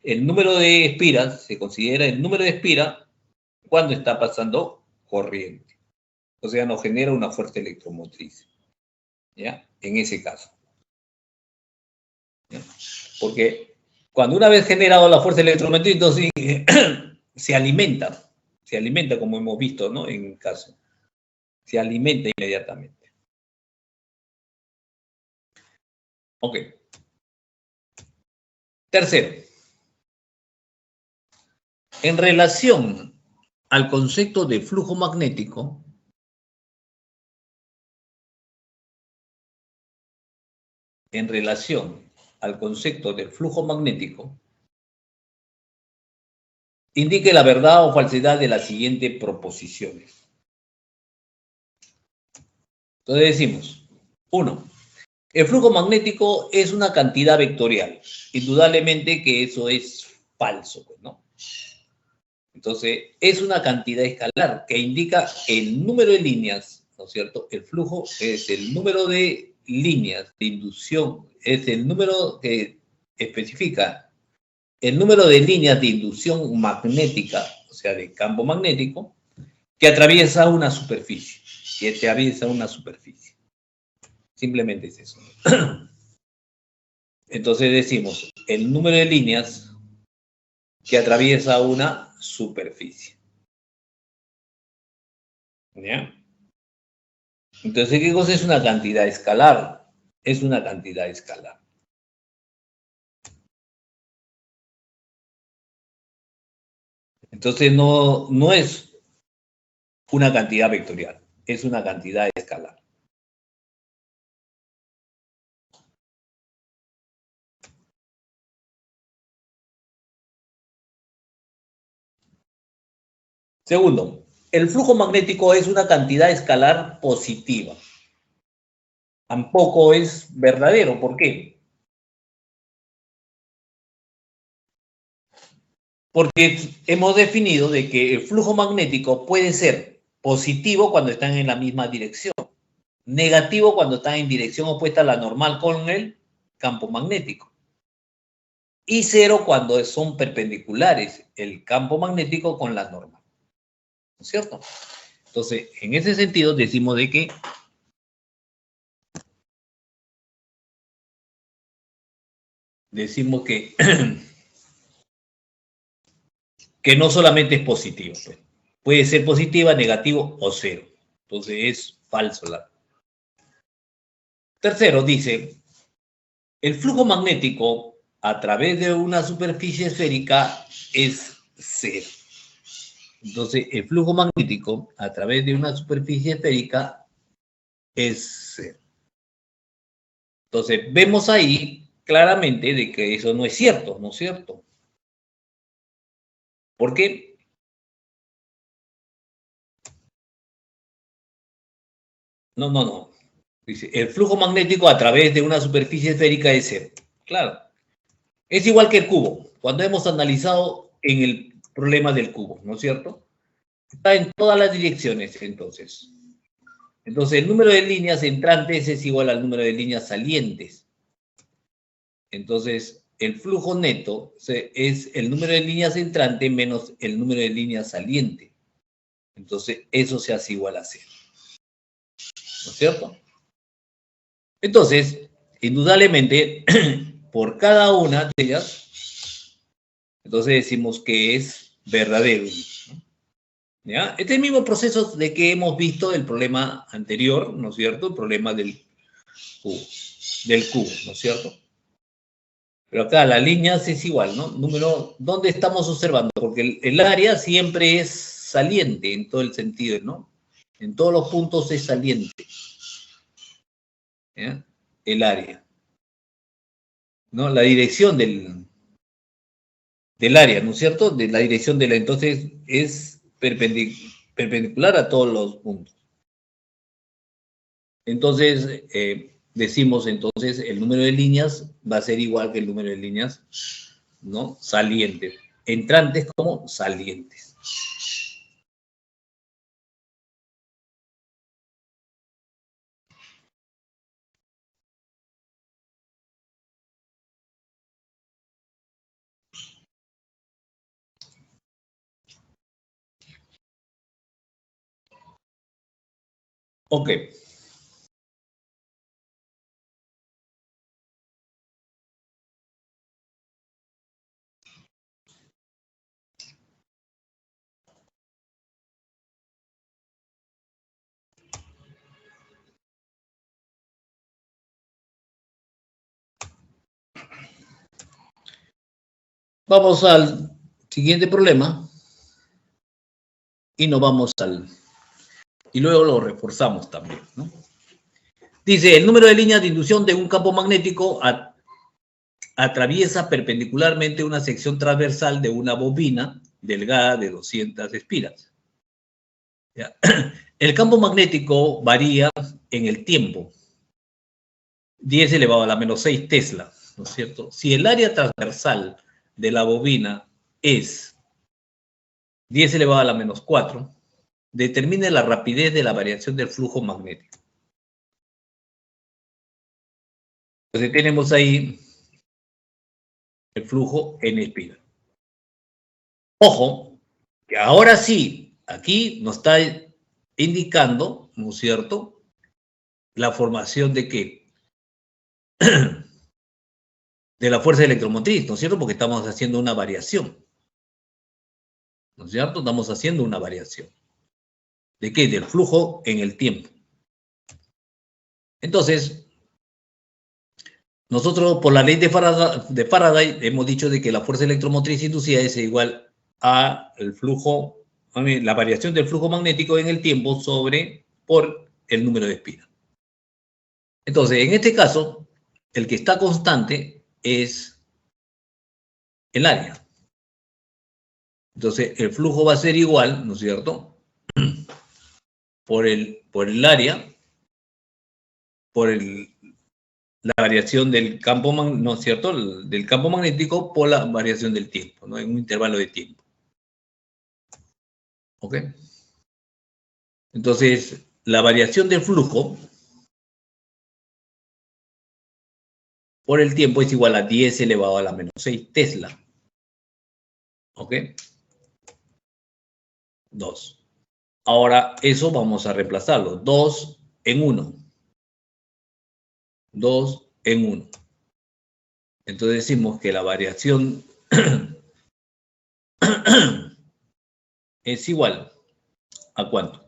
el número de espiras, se considera el número de espiras cuando está pasando corriente. O sea, nos genera una fuerza electromotriz, ¿ya? En ese caso. ¿Ya? Porque cuando una vez generado la fuerza electromotriz, entonces se alimenta como hemos visto, ¿no? En el caso, se alimenta inmediatamente. Ok. Tercero, en relación al concepto de flujo magnético, en relación al concepto del flujo magnético, indique la verdad o falsedad de las siguientes proposiciones. Entonces decimos, 1. El flujo magnético es una cantidad vectorial. Indudablemente que eso es falso, ¿no? Entonces, es una cantidad escalar que indica el número de líneas, ¿no es cierto? El flujo es el número de líneas de inducción, es el número que especifica el número de líneas de inducción magnética, o sea, de campo magnético, que atraviesa una superficie, que atraviesa una superficie. Simplemente es eso. Entonces decimos el número de líneas que atraviesa una superficie. ¿Ya? Entonces, ¿qué cosa es una cantidad escalar? Es una cantidad escalar. Entonces, no es una cantidad vectorial, es una cantidad escalar. Segundo, el flujo magnético es una cantidad escalar positiva. Tampoco es verdadero. ¿Por qué? Porque hemos definido de que el flujo magnético puede ser positivo cuando están en la misma dirección, negativo cuando están en dirección opuesta a la normal con el campo magnético, y cero cuando son perpendiculares el campo magnético con la normal. ¿No es cierto? Entonces, en ese sentido decimos de que no solamente es positivo, pues. Puede ser positiva, negativo o cero. Entonces es falso. Tercero, dice, el flujo magnético a través de una superficie esférica es cero. Entonces, el flujo magnético a través de una superficie esférica es cero. Entonces, vemos ahí claramente de que eso no es cierto, ¿no es cierto? ¿Por qué? No. Dice, el flujo magnético a través de una superficie esférica es cero. Claro. Es igual que el cubo. Cuando hemos analizado en el problema del cubo, ¿no es cierto? Está en todas las direcciones, entonces. Entonces, el número de líneas entrantes es igual al número de líneas salientes. Entonces, el flujo neto es el número de líneas entrantes menos el número de líneas salientes. Entonces, eso se hace igual a cero. ¿No es cierto? Entonces, indudablemente, por cada una de ellas, entonces decimos que es verdadero. ¿Ya? Este es el mismo proceso de que hemos visto el problema anterior, ¿no es cierto? El problema del cubo, ¿no es cierto? Pero acá las líneas es igual, ¿no? Número, ¿dónde estamos observando? Porque el área siempre es saliente en todo el sentido, ¿no? En todos los puntos es saliente. ¿Ya? El área. ¿No? La dirección del del área, ¿no es cierto? De la dirección de la, entonces es perpendicular a todos los puntos. Entonces, decimos entonces el número de líneas va a ser igual que el número de líneas, ¿no? Salientes. Entrantes como salientes. Ok. Vamos al siguiente problema y nos vamos al... Y luego lo reforzamos también, ¿no? Dice, el número de líneas de inducción de un campo magnético atraviesa perpendicularmente una sección transversal de una bobina delgada de 200 espiras. ¿Ya? El campo magnético varía en el tiempo. 10 elevado a la menos 6 Tesla, ¿no es cierto? Si el área transversal de la bobina es 10 elevado a la menos 4, determine la rapidez de la variación del flujo magnético. Entonces tenemos ahí el flujo en espiral. Ojo, que ahora sí, aquí nos está indicando, ¿no es cierto?, la formación de qué? De la fuerza electromotriz, ¿no es cierto? Porque estamos haciendo una variación, ¿no es cierto? Estamos haciendo una variación. ¿De qué? Del flujo en el tiempo. Entonces, nosotros por la ley de Faraday hemos dicho de que la fuerza electromotriz inducida es igual a el flujo, la variación del flujo magnético en el tiempo por el número de espiras. Entonces, en este caso, el que está constante es el área. Entonces, el flujo va a ser igual, ¿no es cierto?, por el área, por la variación del campo, ¿no es cierto?, del campo magnético por la variación del tiempo, ¿no?, en un intervalo de tiempo. ¿Ok? Entonces, la variación del flujo por el tiempo es igual a 10 elevado a la menos 6 Tesla. ¿Ok? 2. Ahora, eso vamos a reemplazarlo. 2 en 1. 2 en 1. Entonces decimos que la variación es igual a ¿cuánto?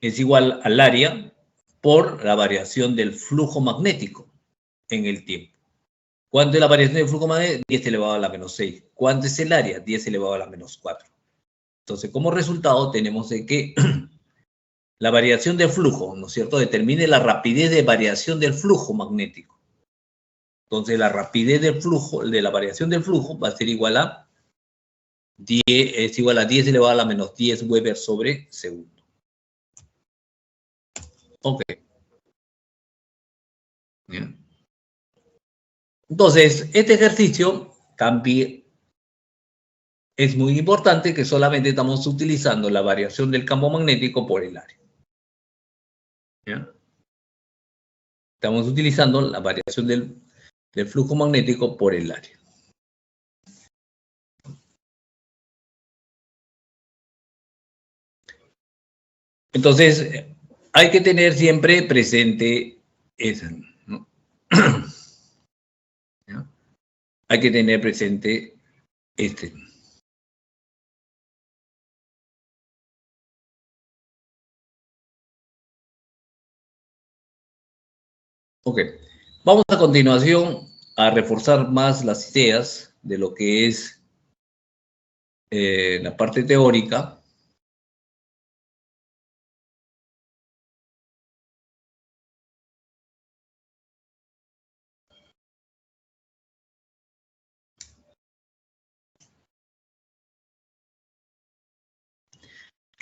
Es igual al área por la variación del flujo magnético en el tiempo. ¿Cuánto es la variación del flujo magnético? 10 elevado a la menos 6. ¿Cuánto es el área? 10 elevado a la menos 4. Entonces, como resultado, tenemos de que la variación del flujo, ¿no es cierto?, determine la rapidez de variación del flujo magnético. Entonces, la rapidez del flujo, de la variación del flujo, va a ser igual a 10, es igual a 10 elevado a la menos 10 Weber sobre segundo. Ok. Bien. Entonces, este ejercicio también es muy importante que solamente estamos utilizando la variación del campo magnético por el área. ¿Ya? Estamos utilizando la variación del flujo magnético por el área. Entonces, hay que tener siempre presente eso, ¿no? ¿Ya? Hay que tener presente este. Ok. Vamos a continuación a reforzar más las ideas de lo que es la parte teórica.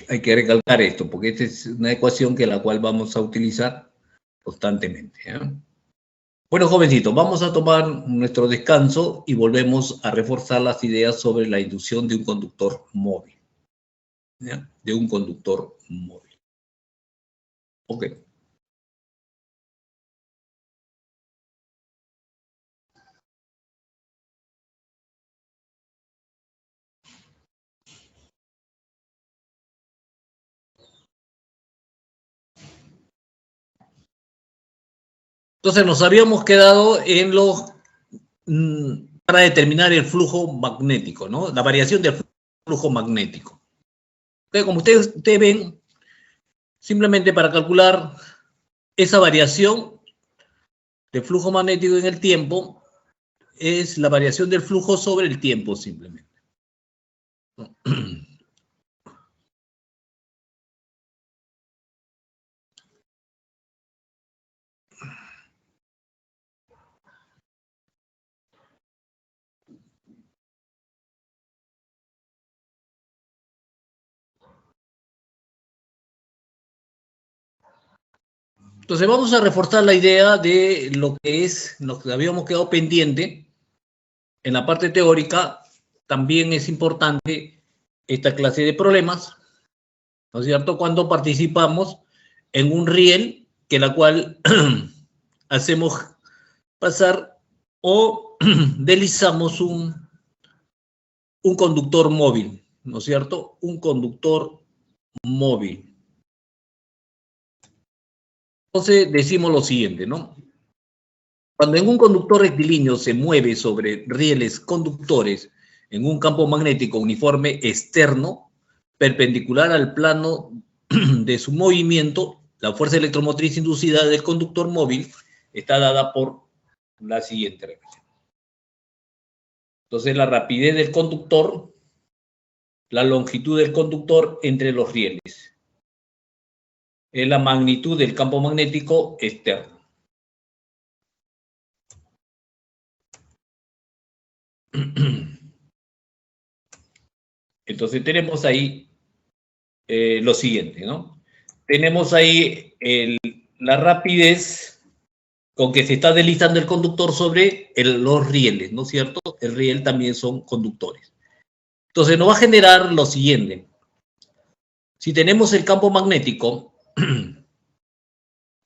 Hay que recalcar esto, porque esta es una ecuación que la cual vamos a utilizar constantemente. Bueno, jovencitos, vamos a tomar nuestro descanso y volvemos a reforzar las ideas sobre la inducción de un conductor móvil. ¿Ya? De un conductor móvil. Ok. Entonces nos habíamos quedado en los para determinar el flujo magnético, ¿no? La variación del flujo magnético. Entonces, como ustedes ven, simplemente para calcular esa variación de flujo magnético en el tiempo, es la variación del flujo sobre el tiempo, simplemente. Entonces vamos a reforzar la idea de lo que es, lo que habíamos quedado pendiente en la parte teórica. También es importante esta clase de problemas, ¿no es cierto? Cuando participamos en un riel, que la cual hacemos pasar o deslizamos un conductor móvil, ¿no es cierto? Un conductor móvil. Entonces decimos lo siguiente, ¿no? Cuando en un conductor rectilíneo se mueve sobre rieles conductores en un campo magnético uniforme externo, perpendicular al plano de su movimiento, la fuerza electromotriz inducida del conductor móvil está dada por la siguiente relación. Entonces, la rapidez del conductor, la longitud del conductor entre los rieles, es la magnitud del campo magnético externo. Entonces tenemos ahí lo siguiente, ¿no? Tenemos ahí la rapidez con que se está deslizando el conductor sobre los rieles, ¿no es cierto? El riel también son conductores. Entonces nos va a generar lo siguiente. Si tenemos el campo magnético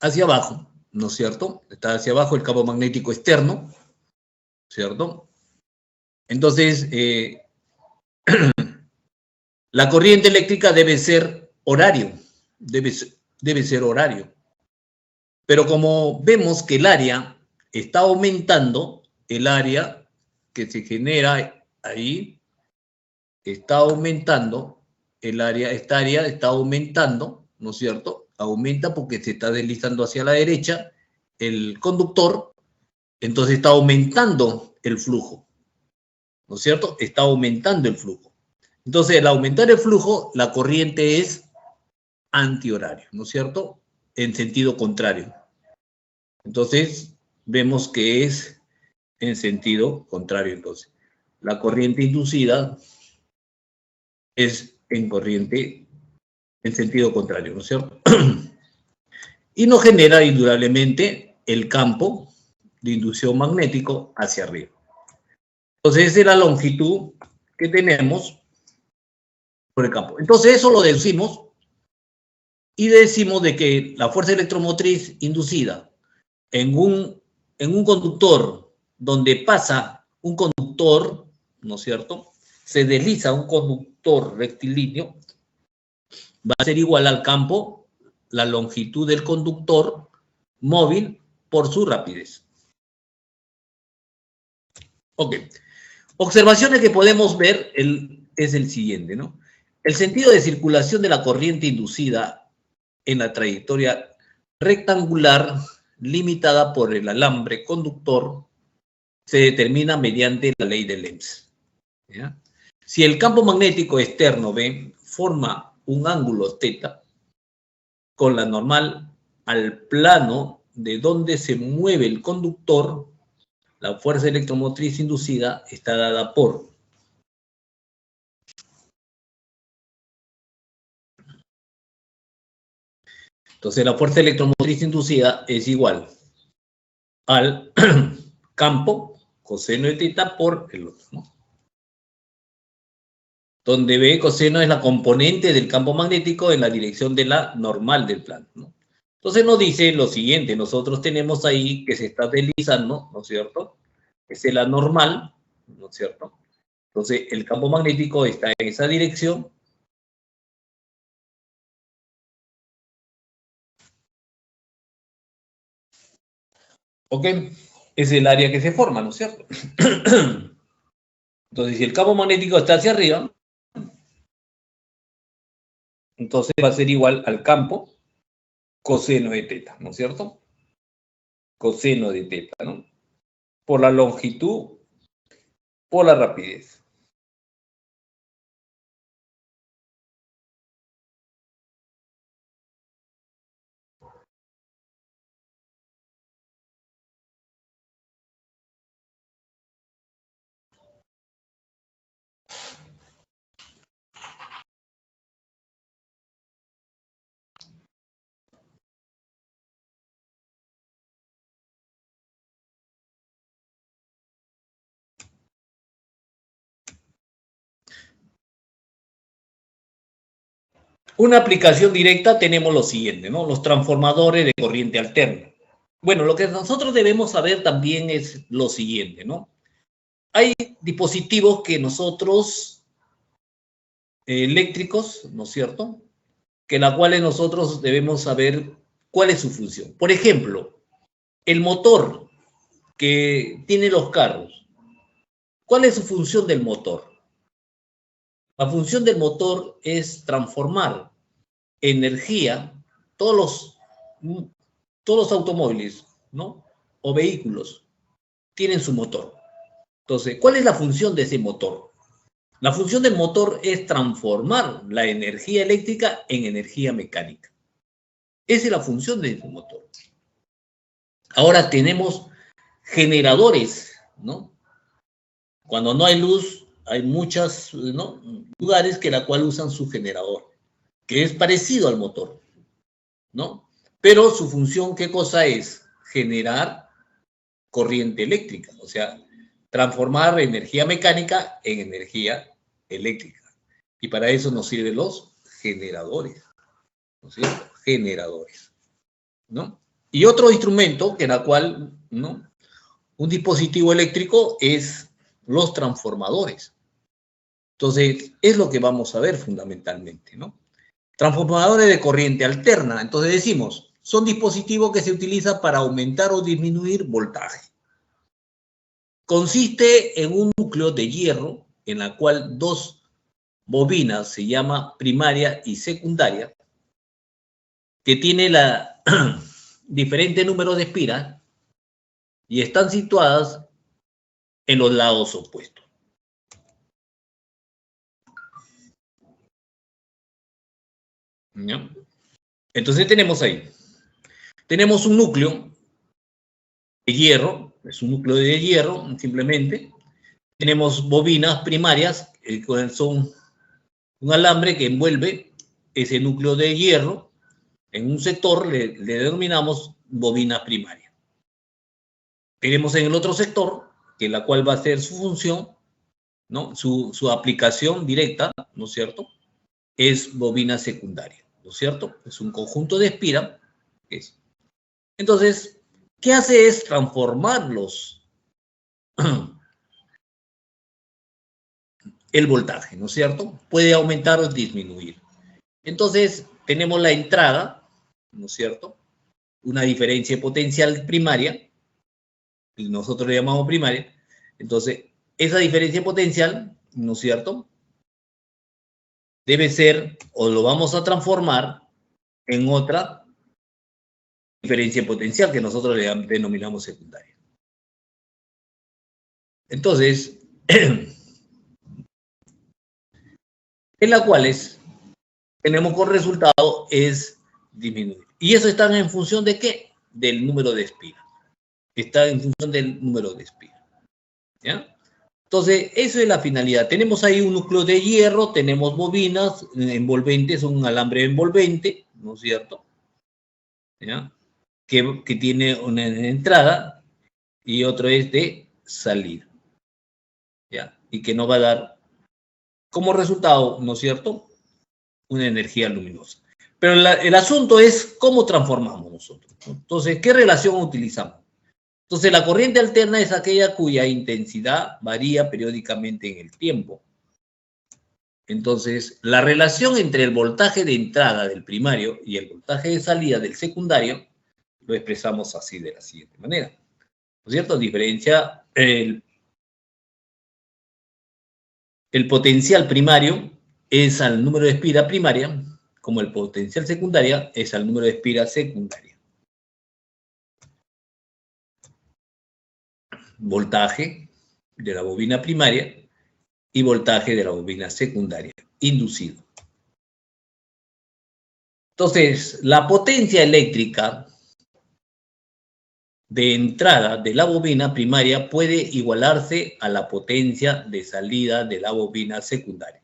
hacia abajo, ¿no es cierto? Está hacia abajo el campo magnético externo, ¿cierto? Entonces, la corriente eléctrica debe ser horario, debe ser horario. Pero como vemos que el área está aumentando, el área que se genera ahí está aumentando, esta área está aumentando, ¿no es cierto? Aumenta porque se está deslizando hacia la derecha el conductor, entonces está aumentando el flujo, ¿no es cierto? Está aumentando el flujo. Entonces, al aumentar el flujo, la corriente es antihorario, ¿no es cierto? En sentido contrario. Entonces, vemos que es en sentido contrario. Entonces, la corriente inducida es en sentido contrario, ¿no es cierto? Y nos genera indudablemente el campo de inducción magnético hacia arriba. Entonces, esa es la longitud que tenemos por el campo. Entonces, eso lo deducimos y decimos de que la fuerza electromotriz inducida en un conductor donde pasa un conductor, ¿no es cierto? Se desliza un conductor rectilíneo, va a ser igual al campo, la longitud del conductor móvil por su rapidez. Ok. Observaciones que podemos ver es el siguiente, ¿no? El sentido de circulación de la corriente inducida en la trayectoria rectangular limitada por el alambre conductor se determina mediante la ley de Lenz. ¿Ya? Si el campo magnético externo B forma un ángulo θ con la normal al plano de donde se mueve el conductor, la fuerza electromotriz inducida está dada por Entonces la fuerza electromotriz inducida es igual al campo coseno de teta por el otro, ¿no? Donde B coseno es la componente del campo magnético en la dirección de la normal del plano, ¿no? Entonces nos dice lo siguiente, nosotros tenemos ahí que se está deslizando, ¿no es cierto? Esa es la normal, ¿no es cierto? Entonces el campo magnético está en esa dirección. ¿Ok? Es el área que se forma, ¿no es cierto? Entonces si el campo magnético está hacia arriba, entonces va a ser igual al campo coseno de teta, ¿no es cierto? Coseno de teta, ¿no? Por la longitud, por la rapidez. Una aplicación directa tenemos lo siguiente, ¿no? Los transformadores de corriente alterna. Bueno, lo que nosotros debemos saber también es lo siguiente, ¿no? Hay dispositivos que nosotros, eléctricos, ¿no es cierto? Que la cuales nosotros debemos saber cuál es su función. Por ejemplo, el motor que tiene los carros. ¿Cuál es su función del motor? La función del motor es transformar energía, todos los automóviles, ¿no? O vehículos tienen su motor. Entonces, ¿cuál es la función de ese motor? La función del motor es transformar la energía eléctrica en energía mecánica. Esa es la función de ese motor. Ahora tenemos generadores, ¿no? Cuando no hay luz, hay muchos, ¿no?, lugares que la cual usan su generador, que es parecido al motor, ¿no? Pero su función, ¿qué cosa es? Generar corriente eléctrica, o sea, transformar energía mecánica en energía eléctrica. Y para eso nos sirven los generadores, ¿no es cierto? Generadores, ¿no? Y otro instrumento que la cual, ¿no?, un dispositivo eléctrico es los transformadores. Entonces, es lo que vamos a ver fundamentalmente, ¿no? Transformadores de corriente alterna. Entonces decimos, son dispositivos que se utilizan para aumentar o disminuir voltaje. Consiste en un núcleo de hierro en la cual dos bobinas, se llama primaria y secundaria, que tiene la diferente número de espiras y están situadas en los lados opuestos. ¿Ya? Entonces tenemos ahí, tenemos un núcleo de hierro, es un núcleo de hierro simplemente, tenemos bobinas primarias, son un alambre que envuelve ese núcleo de hierro, en un sector le denominamos bobina primaria. Tenemos en el otro sector, que la cual va a ser su función, ¿no?, su aplicación directa, ¿no es cierto?, es bobina secundaria, ¿no es cierto? Es un conjunto de espiras. Entonces, ¿qué hace? Es transformarlos el voltaje, ¿no es cierto? Puede aumentar o disminuir. Entonces, tenemos la entrada, ¿no es cierto?, una diferencia potencial primaria, y nosotros le llamamos primaria. Entonces, esa diferencia potencial, ¿no es cierto?, debe ser, o lo vamos a transformar en otra diferencia potencial que nosotros le denominamos secundaria. Entonces, en la cual tenemos como resultado es disminuir. Y eso está en función de ¿qué? Del número de espiras. Está en función del número de espiras. ¿Ya? Entonces, eso es la finalidad. Tenemos ahí un núcleo de hierro, tenemos bobinas envolventes, un alambre envolvente, ¿no es cierto? ¿ya? Que tiene una entrada y otro es de salida, ¿ya? Y que nos va a dar como resultado, ¿no es cierto?, una energía luminosa. Pero el asunto es cómo transformamos nosotros, ¿no? Entonces, ¿qué relación utilizamos? Entonces, la corriente alterna es aquella cuya intensidad varía periódicamente en el tiempo. Entonces, la relación entre el voltaje de entrada del primario y el voltaje de salida del secundario lo expresamos así de la siguiente manera, ¿no es cierto? Diferencia el potencial primario es al número de espira primaria, como el potencial secundaria es al número de espira secundaria. Voltaje de la bobina primaria y voltaje de la bobina secundaria, inducido. Entonces, la potencia eléctrica de entrada de la bobina primaria puede igualarse a la potencia de salida de la bobina secundaria.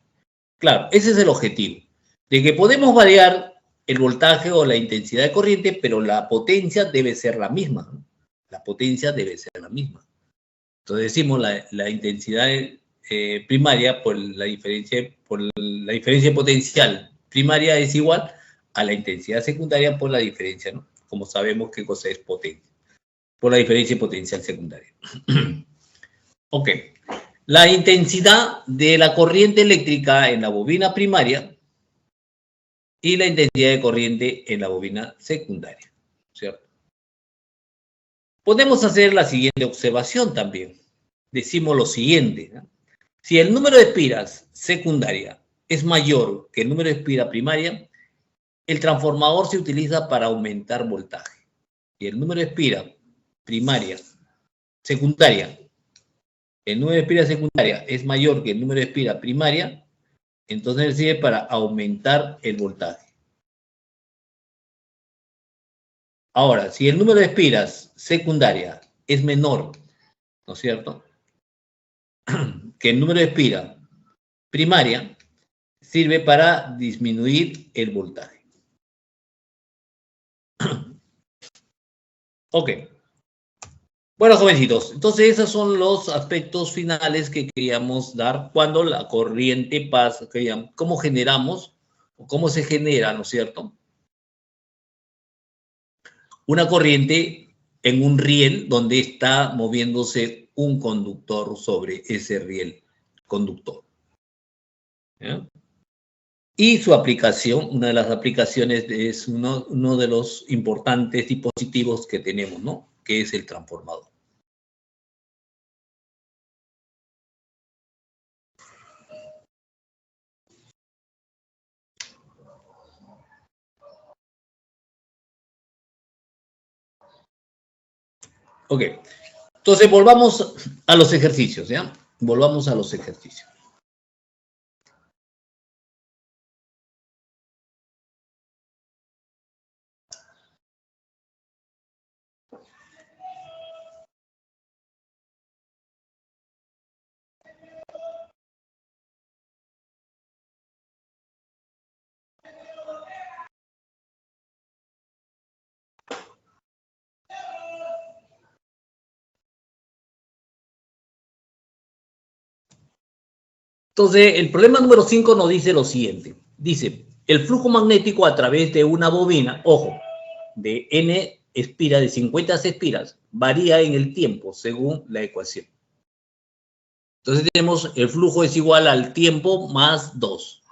Claro, ese es el objetivo, de que podemos variar el voltaje o la intensidad de corriente, pero la potencia debe ser la misma, ¿no? La potencia debe ser la misma. Entonces decimos la intensidad primaria por la diferencia potencial primaria es igual a la intensidad secundaria por la diferencia, ¿no? Como sabemos qué cosa es potencia, por la diferencia potencial secundaria. Ok. La intensidad de la corriente eléctrica en la bobina primaria y la intensidad de corriente en la bobina secundaria, ¿cierto? Podemos hacer la siguiente observación también. Decimos lo siguiente, ¿no? Si el número de espiras secundaria es mayor que el número de espira primaria, el transformador se utiliza para aumentar voltaje. Si el número de espira primaria, secundaria, el número de espira secundaria es mayor que el número de espira primaria, entonces sirve para aumentar el voltaje. Ahora, si el número de espiras secundaria es menor, ¿no es cierto?, que el número de espira primaria, sirve para disminuir el voltaje. Ok. Bueno, jovencitos, entonces esos son los aspectos finales que queríamos dar cuando la corriente pasa, cómo generamos o cómo se genera, ¿no es cierto?, una corriente en un riel donde está moviéndose un conductor sobre ese riel conductor, ¿ya? Y su aplicación, una de las aplicaciones es uno de los importantes dispositivos que tenemos, ¿no?, que es el transformador. Ok, entonces volvamos a los ejercicios, ¿ya? Volvamos a los ejercicios. Entonces, el problema número 5 nos dice lo siguiente. Dice, el flujo magnético a través de una bobina, ojo, de N espira, de 50 espiras, varía en el tiempo según la ecuación. Entonces tenemos el flujo es igual al tiempo más 2,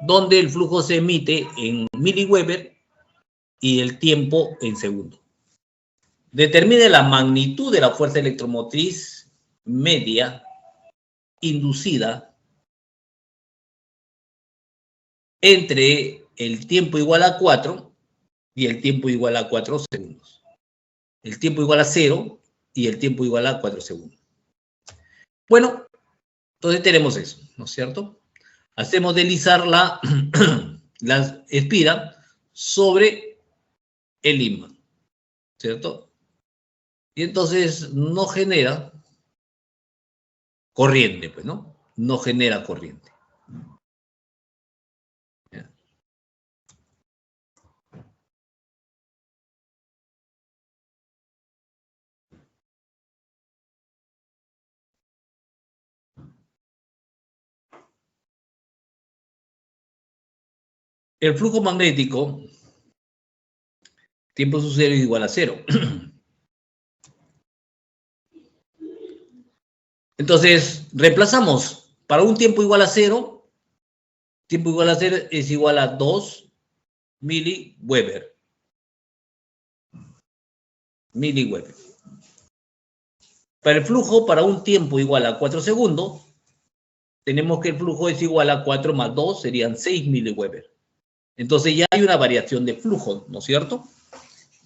donde el flujo se emite en miliweber y el tiempo en segundo. Determine la magnitud de la fuerza electromotriz media inducida entre el tiempo igual a 4 y el tiempo igual a 4 segundos. El tiempo igual a 0 y el tiempo igual a 4 segundos. Bueno, entonces tenemos eso, ¿no es cierto? Hacemos deslizar la espira sobre el imán, ¿cierto? Y entonces no genera corriente, pues, ¿no? No genera corriente. el flujo magnético, tiempo su cero es igual a 0. Entonces, reemplazamos. Para un tiempo igual a 0, tiempo igual a 0 es igual a 2 miliweber. Miliweber. Para el flujo, para un tiempo igual a 4 segundos, tenemos que el flujo es igual a 4 más 2, serían 6 miliweber. Entonces ya hay una variación de flujo, ¿no es cierto?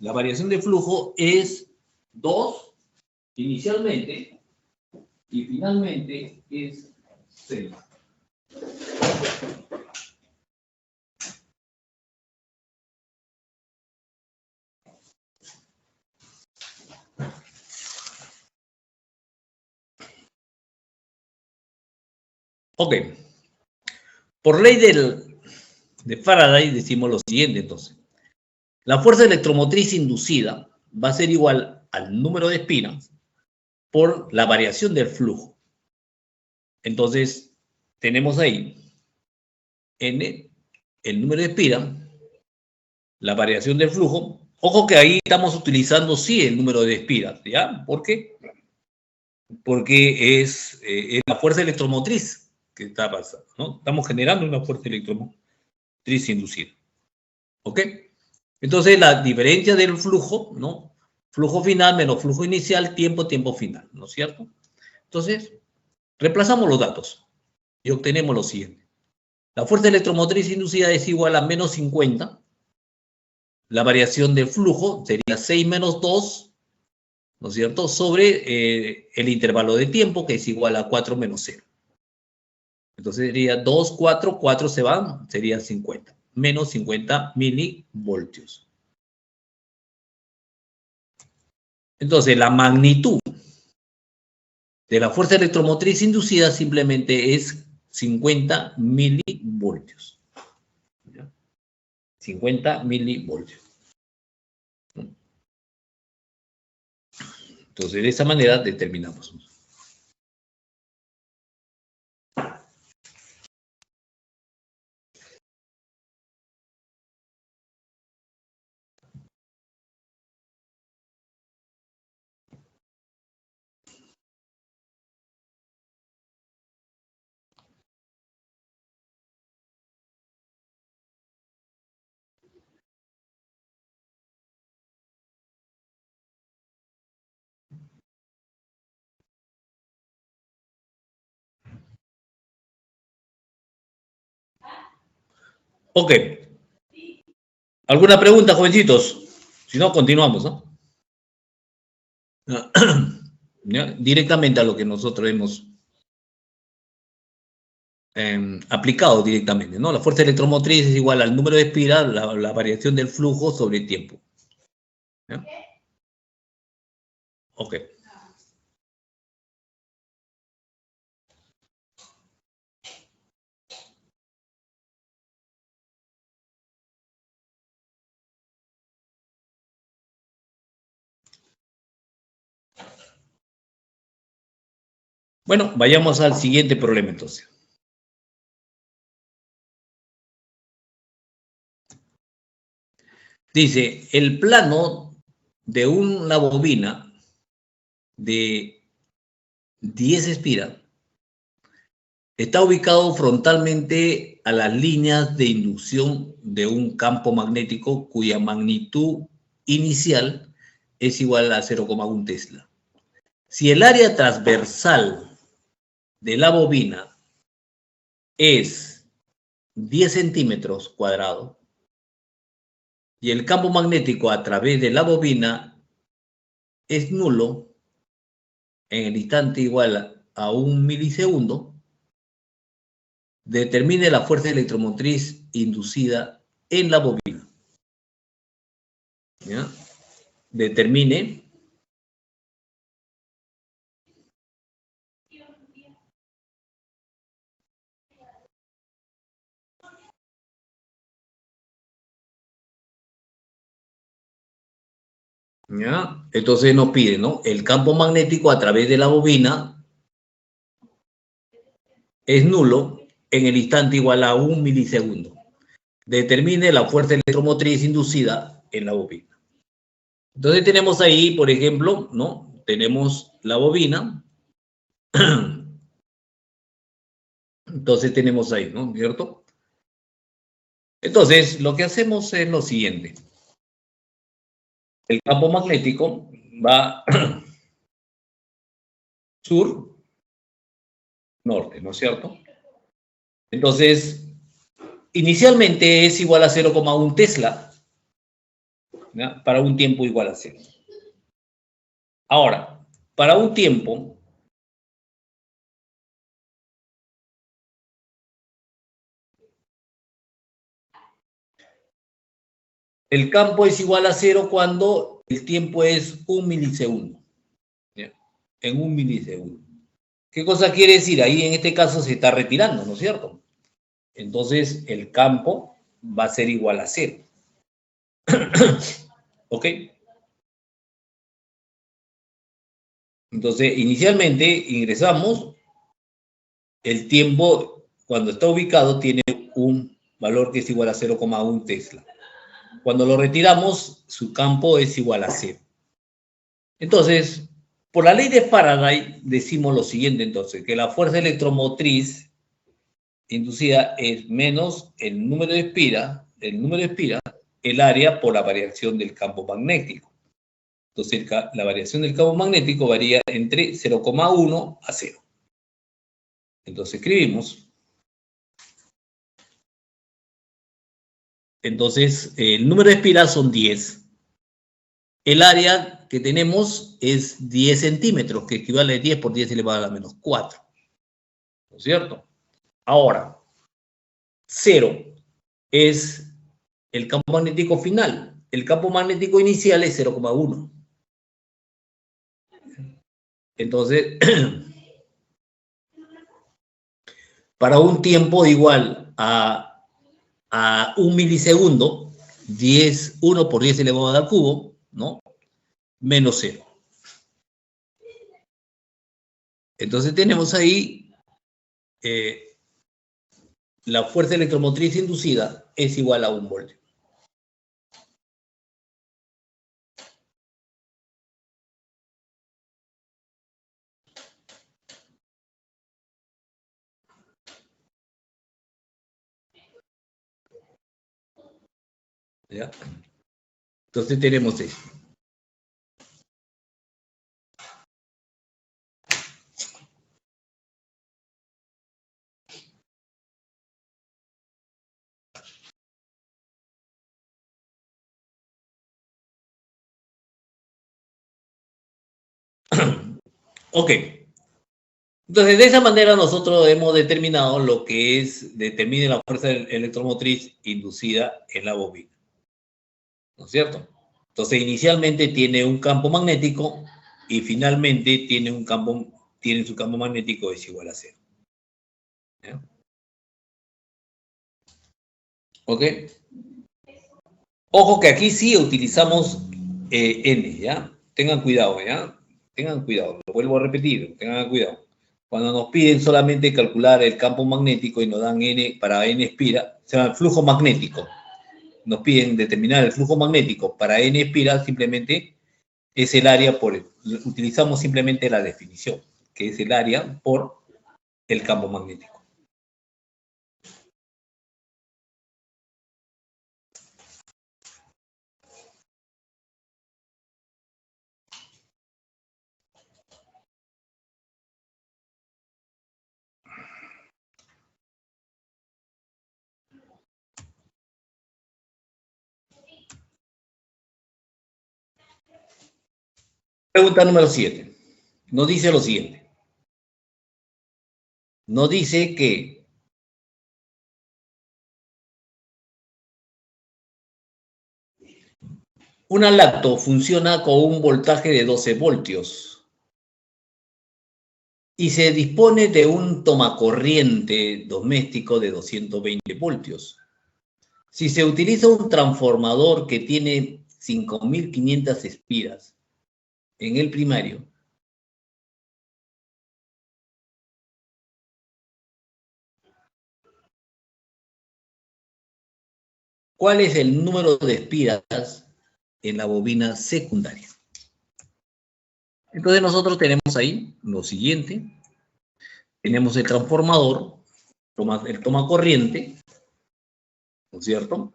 La variación de flujo es 2 inicialmente y finalmente es 6. Ok. Por ley de Faraday decimos lo siguiente, entonces. La fuerza electromotriz inducida va a ser igual al número de espinas por la variación del flujo. Entonces, tenemos ahí N, el número de espinas, la variación del flujo. Ojo que ahí estamos utilizando sí el número de espinas, ¿ya? ¿Por qué? Porque es la fuerza electromotriz que está pasando, ¿no? Estamos generando una fuerza electromotriz inducida. ¿Ok? Entonces, la diferencia del flujo, ¿no? Flujo final menos flujo inicial, tiempo final, ¿no es cierto? Entonces, reemplazamos los datos y obtenemos lo siguiente. La fuerza electromotriz inducida es igual a menos 50. La variación del flujo sería 6 menos 2, ¿no es cierto? Sobre el intervalo de tiempo, que es igual a 4 menos 0. Entonces sería 2, 4, 4 se van, sería 50. Menos 50 milivoltios. Entonces, la magnitud de la fuerza electromotriz inducida simplemente es 50 milivoltios. ¿Ya? 50 milivoltios. Entonces, de esa manera determinamos. Ok. ¿Alguna pregunta, jovencitos? Si no, continuamos, ¿no? ¿Ya? Directamente a lo que nosotros hemos aplicado directamente, ¿no? La fuerza electromotriz es igual al número de espiras, la variación del flujo sobre el tiempo. ¿Ya? Ok. Bueno, vayamos al siguiente problema entonces. Dice, el plano de una bobina de 10 espiras está ubicado frontalmente a las líneas de inducción de un campo magnético cuya magnitud inicial es igual a 0,1 Tesla. Si el área transversal de la bobina es 10 centímetros cuadrados y el campo magnético a través de la bobina es nulo en el instante igual a 1 milisegundo, determine la fuerza electromotriz inducida en la bobina. ¿Ya? Determine ¿ya? Entonces nos pide, ¿no? El campo magnético a través de la bobina es nulo en el instante igual a 1 milisegundo. determine la fuerza electromotriz inducida en la bobina. Entonces tenemos ahí, por ejemplo, ¿no? Tenemos la bobina. Entonces tenemos ahí, ¿no? ¿Cierto? Entonces, lo que hacemos es lo siguiente. El campo magnético va sur, norte, ¿no es cierto? Entonces, inicialmente es igual a 0,1 Tesla, ¿ya? Para un tiempo igual a 0. Ahora, para un tiempo, el campo es igual a 0 cuando el tiempo es 1 milisegundo, ¿ya? En 1 milisegundo. ¿Qué cosa quiere decir? Ahí en este caso se está retirando, ¿no es cierto? Entonces el campo va a ser igual a 0. ¿Ok? Entonces, inicialmente ingresamos, el tiempo cuando está ubicado tiene un valor que es igual a 0,1 Tesla. Cuando lo retiramos, su campo es igual a 0. Entonces, por la ley de Faraday, decimos lo siguiente entonces, que la fuerza electromotriz inducida es menos el número de espira, el área por la variación del campo magnético. Entonces, la variación del campo magnético varía entre 0,1 a 0. Entonces, escribimos. Entonces, el número de espiras son 10. El área que tenemos es 10 centímetros, que equivale a 10 por 10 elevado a la menos 4. ¿No es cierto? Ahora, 0 es el campo magnético final. El campo magnético inicial es 0,1. Entonces, para un tiempo igual a 1 milisegundo, 1 por 10 elevado al cubo, ¿no? Menos 0. Entonces tenemos ahí la fuerza electromotriz inducida es igual a 1 voltio. ¿Ya? Entonces tenemos esto. Ok. Entonces, de esa manera nosotros hemos determinado lo que determine la fuerza electromotriz inducida en la bobina. ¿No es cierto? Entonces, inicialmente tiene un campo magnético y finalmente tiene su campo magnético es igual a 0. ¿Ya? ¿Ok? Ojo que aquí sí utilizamos N, ¿ya? Tengan cuidado, ¿ya? Tengan cuidado, lo vuelvo a repetir, tengan cuidado. Cuando nos piden solamente calcular el campo magnético y nos dan N para N espira, se llama el flujo magnético. Nos piden determinar el flujo magnético para N espira, simplemente es el área utilizamos simplemente la definición, que es el área por el campo magnético. Pregunta número 7. Nos dice lo siguiente. Nos dice que una lacto funciona con un voltaje de 12 voltios y se dispone de un tomacorriente doméstico de 220 voltios. Si se utiliza un transformador que tiene 5.500 espiras en el primario, ¿cuál es el número de espiras en la bobina secundaria? Entonces nosotros tenemos ahí lo siguiente. Tenemos el transformador, el toma corriente, ¿no es cierto?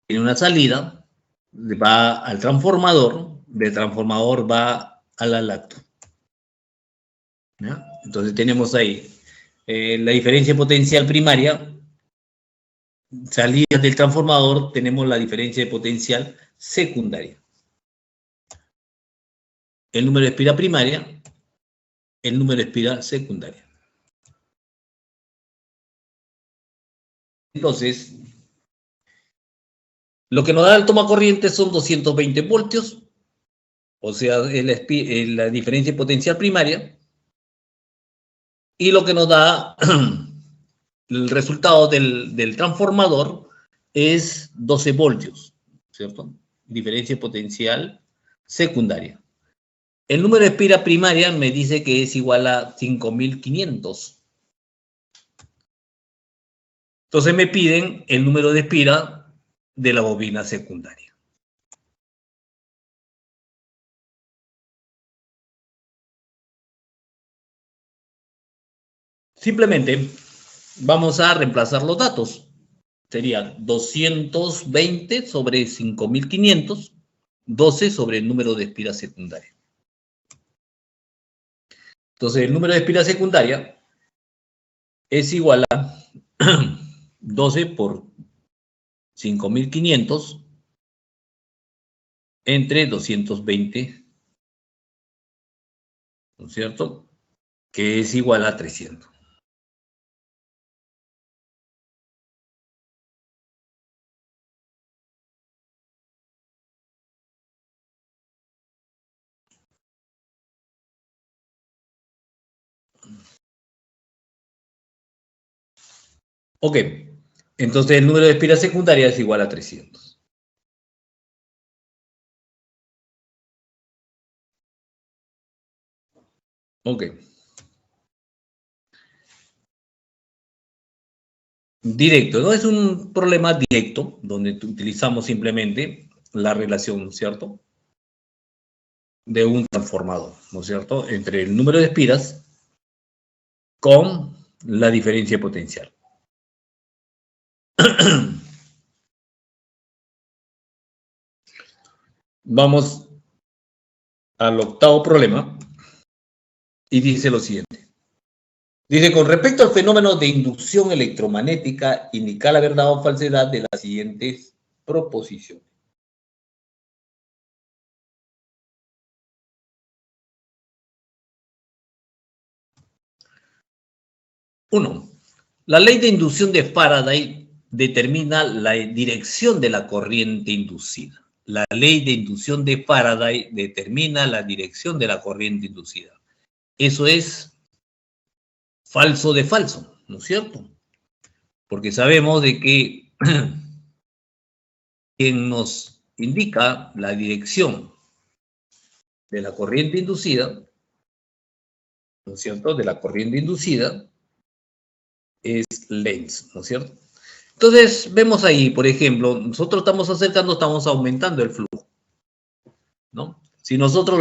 Tiene una salida, va al transformador, del transformador va al alacto. ¿Ya? Entonces tenemos ahí la diferencia potencial primaria, salida del transformador, tenemos la diferencia de potencial secundaria. El número de espiral primaria, el número de espiral secundaria. Entonces, lo que nos da el toma corriente son 220 voltios, o sea, es la diferencia de potencial primaria, y lo que nos da el resultado del transformador es 12 voltios, ¿cierto? Diferencia potencial secundaria. El número de espira primaria me dice que es igual a 5500. Entonces me piden el número de espira de la bobina secundaria. Simplemente vamos a reemplazar los datos. Sería 220 sobre 5500, 12 sobre el número de espira secundaria. Entonces el número de espira secundaria es igual a 12 por 5500 entre 220, ¿no es cierto? Que es igual a 300. Ok, entonces el número de espira secundaria es igual a 300. Ok. Directo, ¿no? Es un problema directo donde utilizamos simplemente la relación, ¿cierto? De un transformador, ¿no es cierto? Entre el número de espiras con la diferencia potencial. Vamos al octavo problema y dice lo siguiente. Dice, con respecto al fenómeno de inducción electromagnética, indica la verdad o falsedad de las siguientes proposiciones. Uno, la ley de inducción de Faraday determina la dirección de la corriente inducida. La ley de inducción de Faraday determina la dirección de la corriente inducida. Eso es falso de falso, ¿no es cierto? Porque sabemos de que quien nos indica la dirección de la corriente inducida, ¿no es cierto? De la corriente inducida es Lenz, ¿no es cierto? Entonces, vemos ahí, por ejemplo, nosotros estamos acercando, estamos aumentando el flujo, ¿no? Si nosotros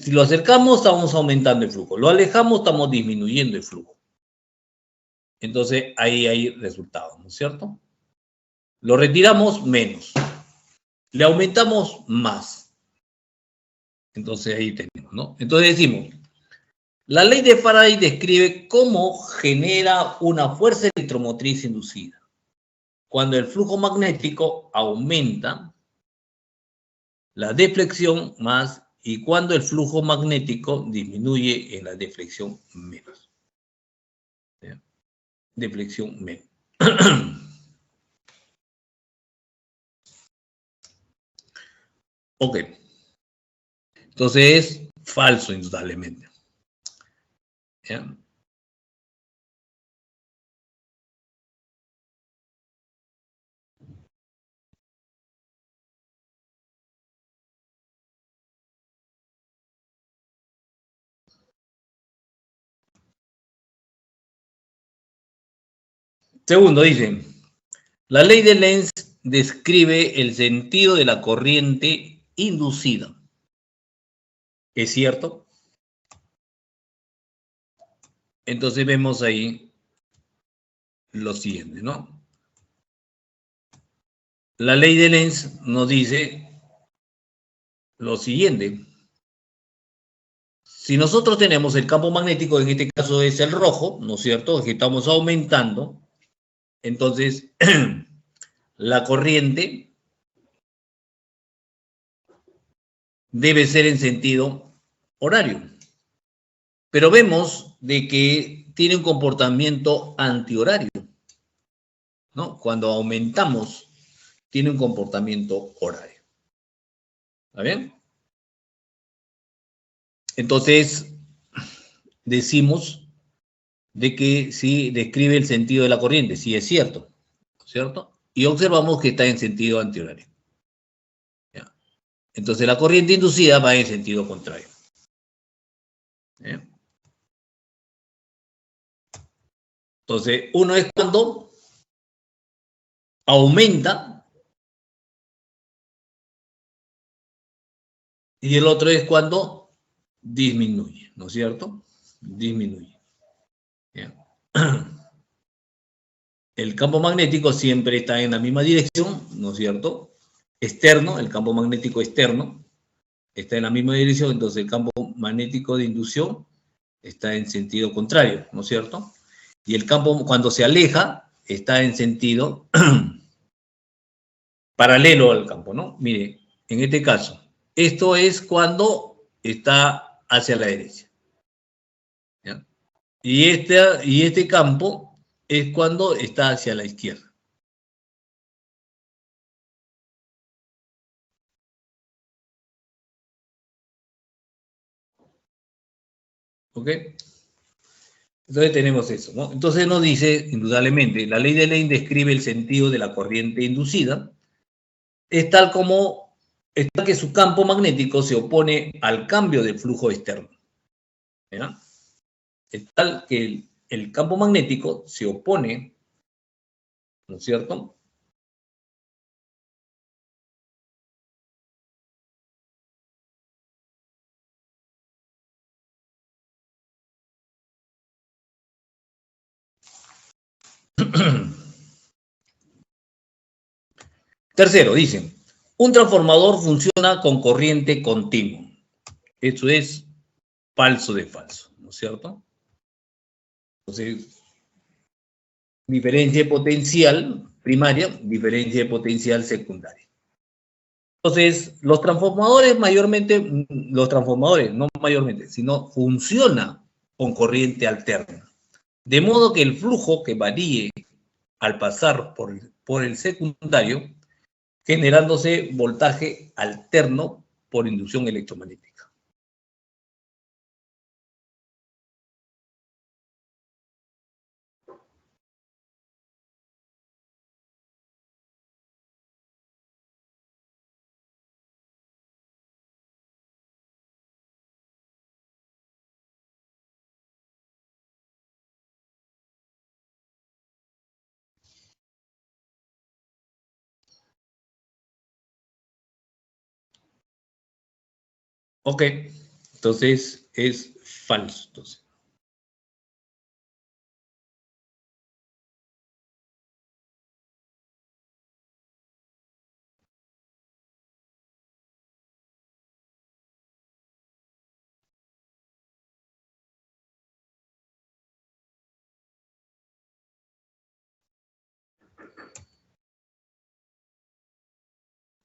si lo acercamos, estamos aumentando el flujo. Lo alejamos, estamos disminuyendo el flujo. Entonces, ahí hay resultados, ¿no es cierto? Lo retiramos menos. Le aumentamos más. Entonces, ahí tenemos, ¿no? Entonces decimos, la ley de Faraday describe cómo genera una fuerza electromotriz inducida. Cuando el flujo magnético aumenta, la deflexión más, y cuando el flujo magnético disminuye en la deflexión menos. ¿Sí? Deflexión menos. Ok. Entonces es falso, indudablemente. ¿Ya? Segundo, dice, La ley de Lenz describe el sentido de la corriente inducida. ¿Es cierto? Entonces vemos ahí lo siguiente, ¿no? La ley de Lenz nos dice lo siguiente. Si nosotros tenemos el campo magnético, en este caso es el rojo, ¿no es cierto? Que estamos aumentando, entonces la corriente debe ser en sentido horario. Pero vemos de que tiene un comportamiento antihorario, ¿no? Cuando aumentamos, tiene un comportamiento horario. ¿Está bien? Entonces, decimos de que sí describe el sentido de la corriente, sí es cierto, ¿cierto? Y observamos que está en sentido antihorario. ¿Ya? Entonces, la corriente inducida va en sentido contrario. ¿Ya? Entonces, uno es cuando aumenta y el otro es cuando disminuye, ¿no es cierto? Disminuye. ¿Ya? El campo magnético siempre está en la misma dirección, ¿no es cierto? Externo, el campo magnético externo está en la misma dirección, entonces el campo magnético de inducción está en sentido contrario, ¿no es cierto? Y el campo, cuando se aleja, está en sentido paralelo al campo, ¿no? Mire, en este caso, esto es cuando está hacia la derecha. ¿Ya? Y este campo es cuando está hacia la izquierda. ¿Ok? Entonces tenemos eso, ¿no? Entonces nos dice, indudablemente, la ley de Lane describe el sentido de la corriente inducida, es tal como está que su campo magnético se opone al cambio del flujo externo. ¿Ya? Es tal que el campo magnético se opone, ¿no es cierto? Tercero, dicen, un transformador funciona con corriente continua. Eso es falso de falso, ¿no es cierto? Entonces, diferencia de potencial primaria, diferencia de potencial secundaria. Entonces, los transformadores no mayormente, sino funciona con corriente alterna. De modo que el flujo que varíe al pasar por el secundario, generándose voltaje alterno por inducción electromagnética. Ok, entonces es falso. Entonces.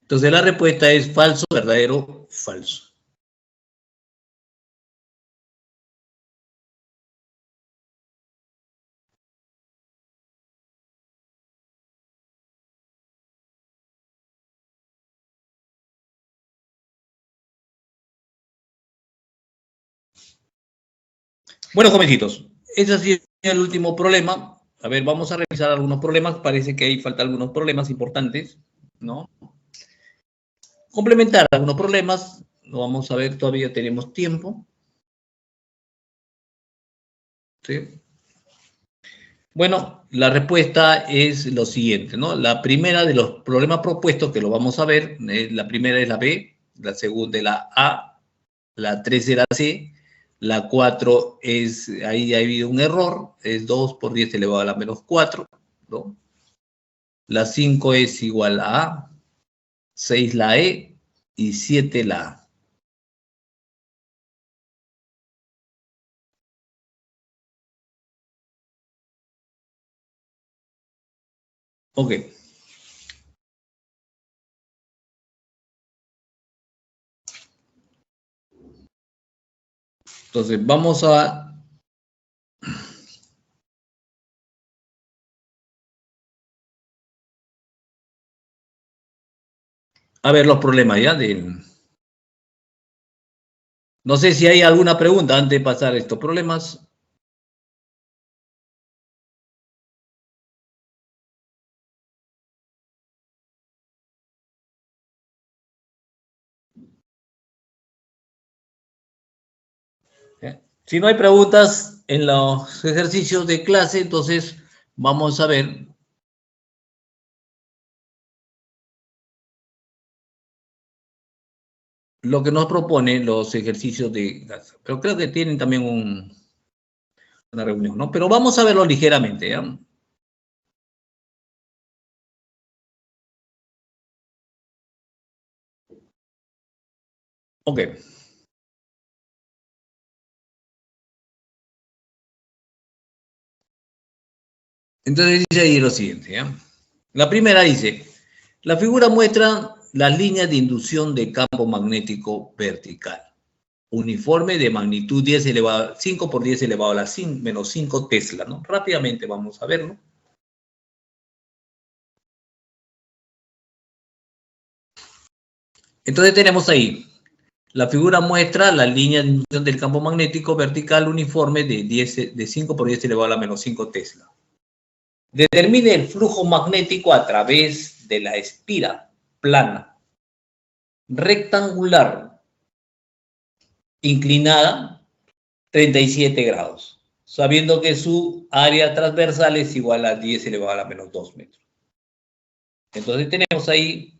Entonces la respuesta es falso, verdadero, falso. Bueno, jovencitos, ese ha sido el último problema. A ver, vamos a revisar algunos problemas. Parece que ahí faltan algunos problemas importantes, ¿no? Complementar algunos problemas. Lo vamos a ver, todavía tenemos tiempo. ¿Sí? Bueno, la respuesta es lo siguiente, ¿no? La primera de los problemas propuestos, que lo vamos a ver, la primera es la B, la segunda es la A, la 3 es la C, la 4 es, ahí ha habido un error, es 2 por 10 elevado a la menos 4, ¿no? La 5 es igual a A, 6 la E y 7 la A. Ok. Entonces, vamos a ver los problemas ya. No sé si hay alguna pregunta antes de pasar estos problemas. Si no hay preguntas en los ejercicios de clase, entonces vamos a ver lo que nos proponen los ejercicios de clase. Pero creo que tienen también una reunión, ¿no? Pero vamos a verlo ligeramente, ¿ya? Ok. Entonces dice ahí lo siguiente, ¿ya? La primera dice, la figura muestra las líneas de inducción de campo magnético vertical, uniforme de magnitud 10 elevado, 5 por 10 elevado a la menos 5 Tesla, ¿no? Rápidamente vamos a verlo. Entonces tenemos ahí, la figura muestra la línea de inducción del campo magnético vertical uniforme de 5 por 10 elevado a la menos 5 Tesla. Determine el flujo magnético a través de la espira plana, rectangular, inclinada 37 grados, sabiendo que su área transversal es igual a 10 elevado a la menos 2 metros. Entonces tenemos ahí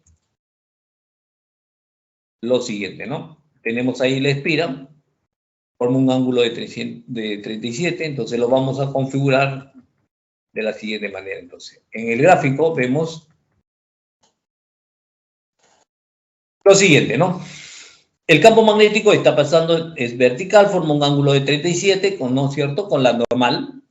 lo siguiente, ¿no? Tenemos ahí la espira, forma un ángulo de 37, entonces lo vamos a configurar de la siguiente manera. Entonces, en el gráfico vemos lo siguiente, ¿no? El campo magnético está pasando, es vertical, forma un ángulo de 37, ¿no es cierto? Con la normal.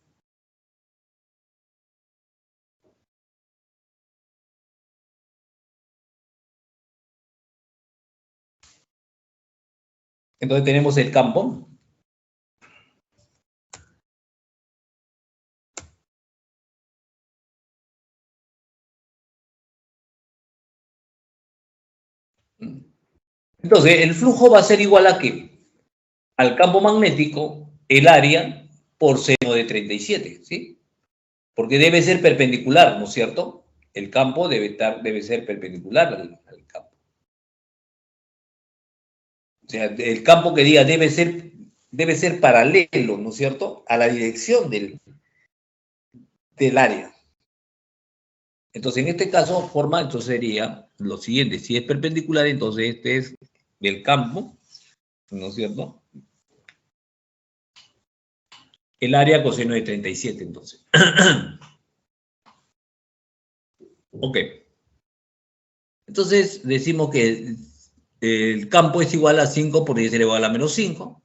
Entonces tenemos el campo. Entonces, el flujo va a ser igual a ¿qué? Al campo magnético, el área por seno de 37, ¿sí? Porque debe ser perpendicular, ¿no es cierto? El campo debe ser perpendicular al campo. O sea, el campo que diga debe ser paralelo, ¿no es cierto?, a la dirección del área. Entonces, en este caso, forma, entonces sería lo siguiente, si es perpendicular, entonces este es el campo, ¿no es cierto? El área coseno de 37, entonces. Ok. Entonces, decimos que el campo es igual a 5 por 10 elevado a la menos 5,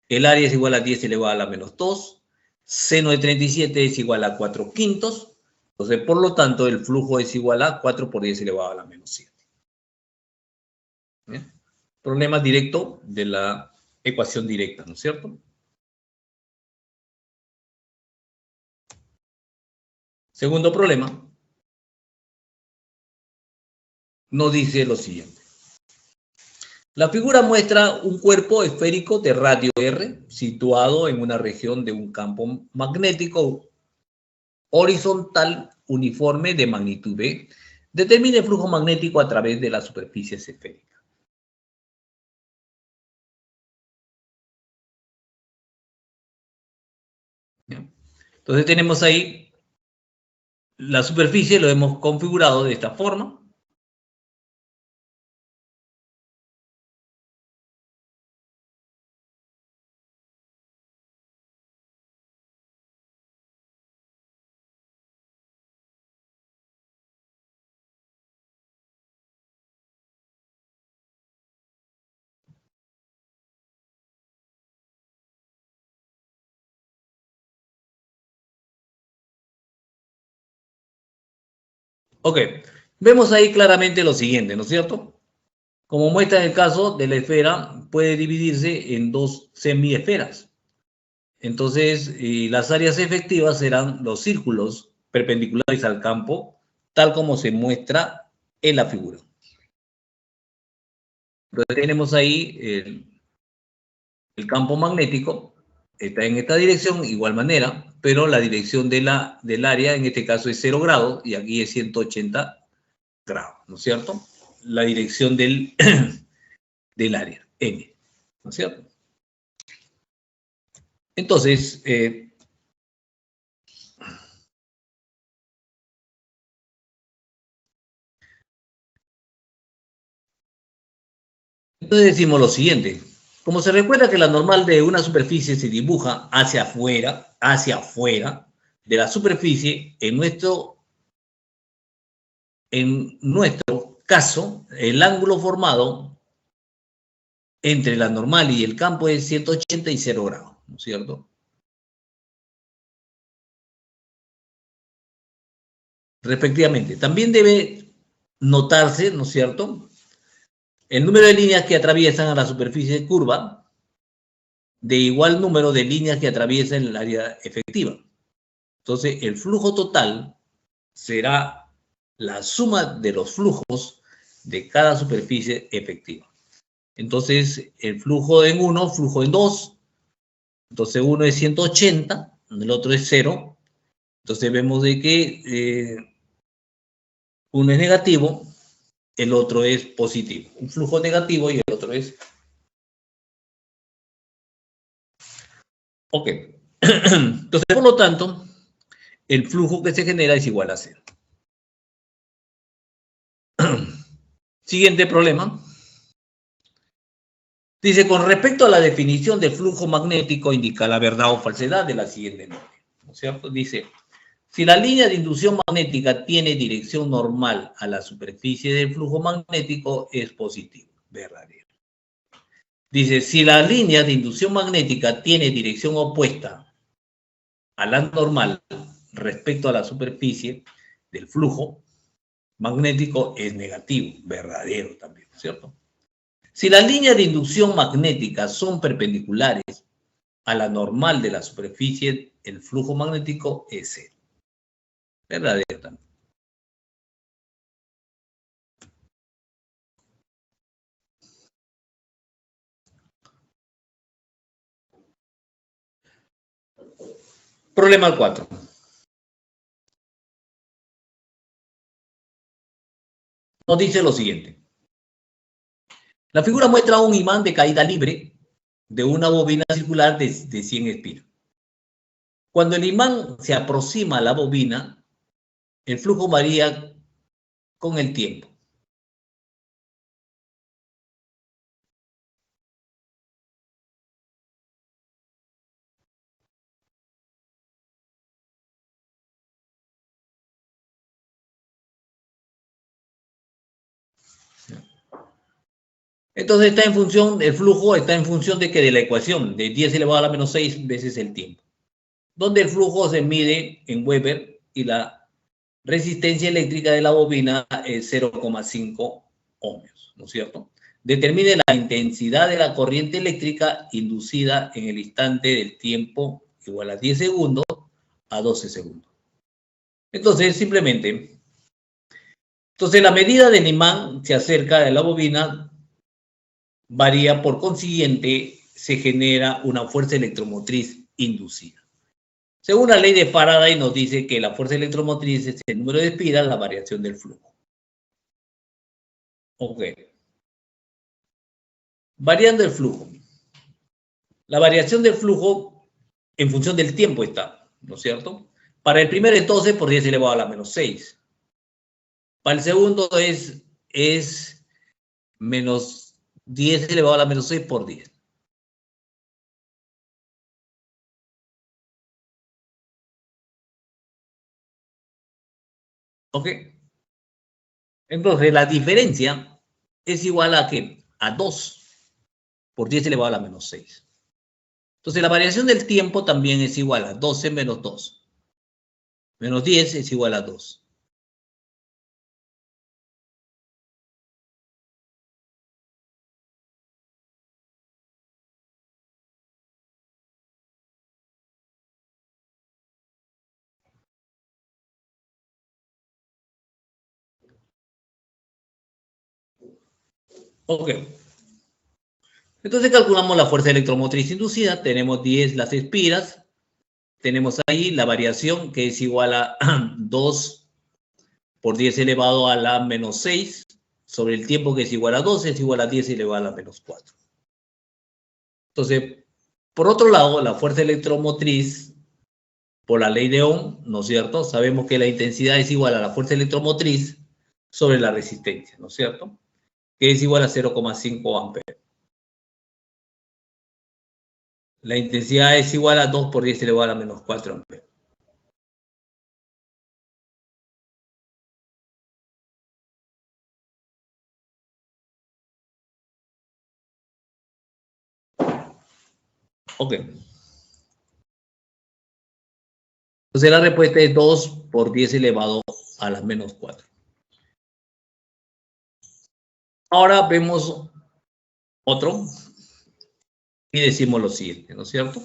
el área es igual a 10 elevado a la menos 2, seno de 37 es igual a 4 quintos, entonces, por lo tanto, el flujo es igual a 4 por 10 elevado a la menos 7. ¿Bien? Problema directo de la ecuación directa, ¿no es cierto? Segundo problema, nos dice lo siguiente. La figura muestra un cuerpo esférico de radio R situado en una región de un campo magnético horizontal uniforme de magnitud B. Determine el flujo magnético a través de la superficie esférica. Entonces tenemos ahí La superficie lo hemos configurado de esta forma. Ok, vemos ahí claramente lo siguiente, ¿no es cierto? Como muestra en el caso de la esfera, puede dividirse en dos semiesferas. Entonces, las áreas efectivas serán los círculos perpendiculares al campo, tal como se muestra en la figura. Entonces, tenemos ahí el campo magnético, está en esta dirección, igual manera, pero la dirección del área en este caso es 0 grados y aquí es 180 grados, ¿no es cierto? La dirección del, del área, M, ¿no es cierto? Entonces, entonces decimos lo siguiente. Como se recuerda que la normal de una superficie se dibuja hacia afuera de la superficie, en nuestro caso, el ángulo formado entre la normal y el campo es 180 y 0 grados, ¿no es cierto? Respectivamente. También debe notarse, ¿no es cierto?, el número de líneas que atraviesan a la superficie curva de igual número de líneas que atraviesan el área efectiva. Entonces, el flujo total será la suma de los flujos de cada superficie efectiva. Entonces, el flujo en uno, flujo en dos, entonces uno es 180, el otro es 0. Entonces vemos de que uno es negativo, el otro es positivo. Un flujo negativo y el otro es... Ok. Entonces, por lo tanto, el flujo que se genera es igual a 0. Siguiente problema. Dice, con respecto a la definición de flujo magnético, indica la verdad o falsedad de la siguiente norma, ¿no es cierto? Dice, si la línea de inducción magnética tiene dirección normal a la superficie del flujo magnético, es positivo, verdadero. Dice, si la línea de inducción magnética tiene dirección opuesta a la normal respecto a la superficie del flujo magnético, es negativo, verdadero también, ¿cierto? Si las líneas de inducción magnética son perpendiculares a la normal de la superficie, el flujo magnético es cero. Verdadero también. Problema 4. Nos dice lo siguiente. La figura muestra un imán de caída libre de una bobina circular de 100 espiras. Cuando el imán se aproxima a la bobina, el flujo varía con el tiempo. Entonces está en función, el flujo está en función de que de la ecuación de 10 elevado a la menos 6 veces el tiempo, donde el flujo se mide en Weber y la resistencia eléctrica de la bobina es 0,5 ohmios, ¿no es cierto? Determine la intensidad de la corriente eléctrica inducida en el instante del tiempo igual a 10 segundos a 12 segundos. Entonces, simplemente, la medida del imán se acerca de la bobina, varía, por consiguiente, se genera una fuerza electromotriz inducida. Según la ley de Faraday, nos dice que la fuerza electromotriz es el número de espiras, la variación del flujo. Ok. Variando el flujo. La variación del flujo en función del tiempo está, ¿no es cierto? Para el primero entonces por 10 elevado a la menos 6. Para el segundo es menos 10 elevado a la menos 6 por 10. ¿Ok? Entonces la diferencia es igual a ¿qué? A 2 por 10 elevado a la menos 6. Entonces la variación del tiempo también es igual a 12 menos 2. Menos 10 es igual a 2. Ok. Entonces calculamos la fuerza electromotriz inducida. Tenemos 10 las espiras. Tenemos ahí la variación que es igual a 2 por 10 elevado a la menos 6 sobre el tiempo que es igual a 12 es igual a 10 elevado a la menos 4. Entonces, por otro lado, la fuerza electromotriz, por la ley de Ohm, ¿no es cierto? Sabemos que la intensidad es igual a la fuerza electromotriz sobre la resistencia, ¿no es cierto? Que es igual a 0,5 amperes. La intensidad es igual a 2 por 10 elevado a la menos 4 amperes. Ok. Entonces la respuesta es 2 por 10 elevado a la menos 4. Ahora vemos otro y decimos lo siguiente, ¿no es cierto?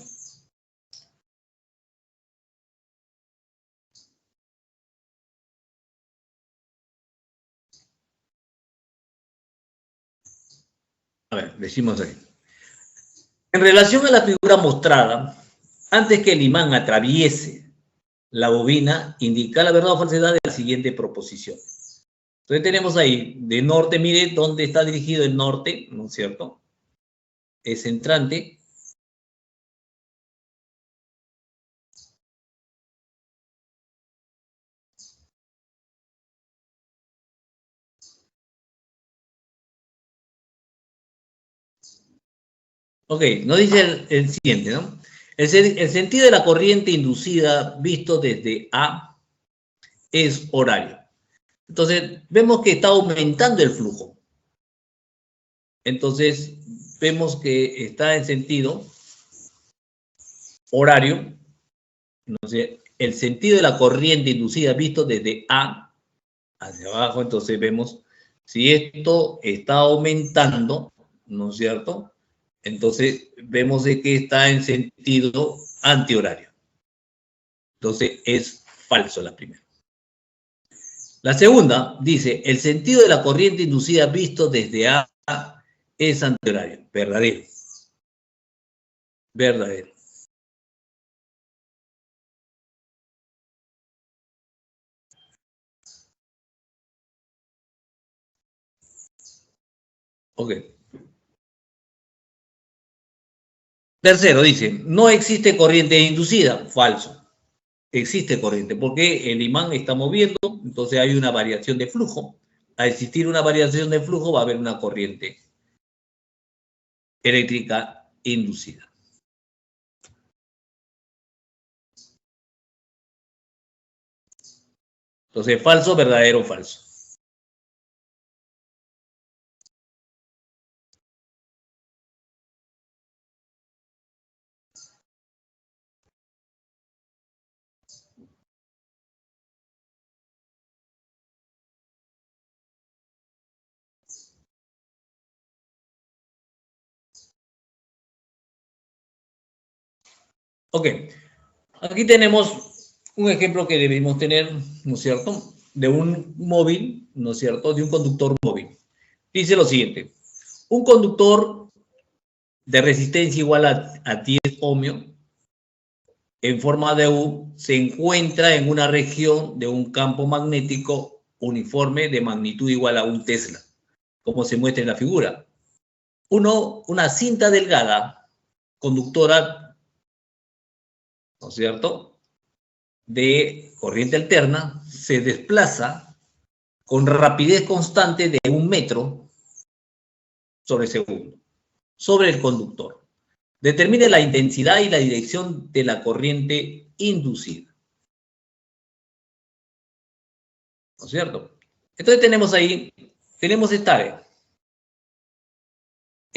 A ver, decimos ahí. En relación a la figura mostrada, antes que el imán atraviese la bobina, indica la verdad o falsedad de la siguiente proposición. Entonces tenemos ahí, de norte, mire dónde está dirigido el norte, ¿no es cierto? Es entrante. Ok, nos dice el siguiente, ¿no? El sentido de la corriente inducida visto desde A es horario. Entonces, vemos que está aumentando el flujo. Entonces, vemos que está en sentido horario. Entonces, el sentido de la corriente inducida visto desde A hacia abajo, entonces vemos si esto está aumentando, ¿no es cierto? Entonces, vemos de que está en sentido antihorario. Entonces, es falso la primera. La segunda dice, el sentido de la corriente inducida visto desde A es antihorario. Verdadero. Verdadero. Ok. Tercero dice, no existe corriente inducida. Falso. Existe corriente porque el imán está moviendo, entonces hay una variación de flujo. Al existir una variación de flujo va a haber una corriente eléctrica inducida. Entonces, falso, verdadero, falso. Ok, aquí tenemos un ejemplo que debemos tener, ¿no es cierto? De un móvil, ¿no es cierto? De un conductor móvil. Dice lo siguiente, un conductor de resistencia igual a 10 ohmios en forma de U se encuentra en una región de un campo magnético uniforme de magnitud igual a un Tesla, como se muestra en la figura. Una cinta delgada conductora, ¿no es cierto? de corriente alterna se desplaza con rapidez constante de 1 metro sobre segundo, sobre el conductor. Determine la intensidad y la dirección de la corriente inducida. ¿No es cierto? Entonces tenemos ahí, tenemos esta área.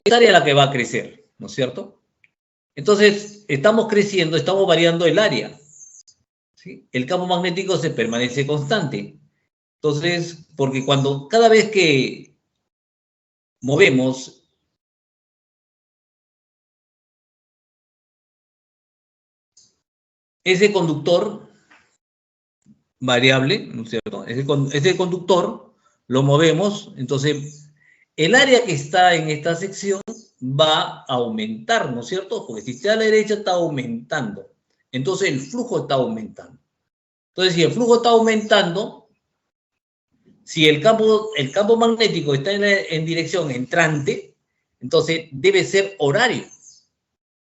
Esta área es la que va a crecer, ¿no es cierto? Entonces, estamos creciendo, estamos variando el área. ¿Sí? El campo magnético se permanece constante. Entonces, porque cada vez que movemos ese conductor variable, ¿no es cierto? Ese conductor lo movemos, entonces el área que está en esta sección va a aumentar, ¿no es cierto? Porque si está a la derecha está aumentando, entonces el flujo está aumentando. Entonces, si el flujo está aumentando, si el campo magnético está en dirección entrante, entonces debe ser horario.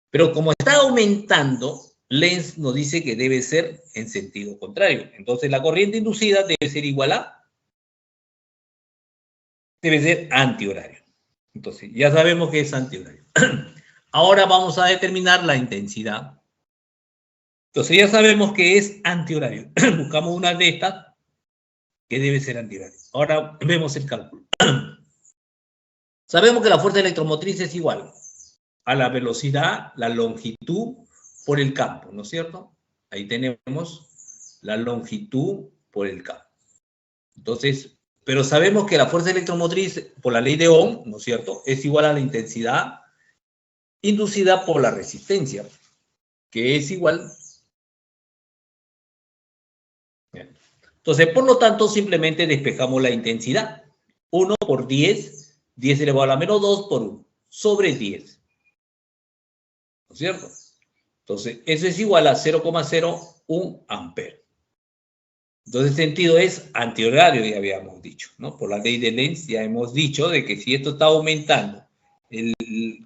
Pero como está aumentando, Lenz nos dice que debe ser en sentido contrario. Entonces la corriente inducida debe ser igual a, debe ser antihorario. Entonces ya sabemos que es antihorario. Ahora vamos a determinar la intensidad. Entonces ya sabemos que es antihorario. Buscamos una de estas que debe ser antihorario. Ahora vemos el cálculo. Sabemos que la fuerza electromotriz es igual a la velocidad, la longitud por el campo, ¿no es cierto? Ahí tenemos la longitud por el campo. Entonces, pero sabemos que la fuerza electromotriz, por la ley de Ohm, ¿no es cierto?, es igual a la intensidad inducida por la resistencia, que es igual. Bien. Entonces, por lo tanto, simplemente despejamos la intensidad. 1 por 10, 10 elevado a la menos 2 por 1, sobre 10. ¿No es cierto? Entonces, eso es igual a 0,01 amperes. Entonces, el sentido es antihorario, ya habíamos dicho, ¿no? Por la ley de Lenz ya hemos dicho de que si esto está aumentando, el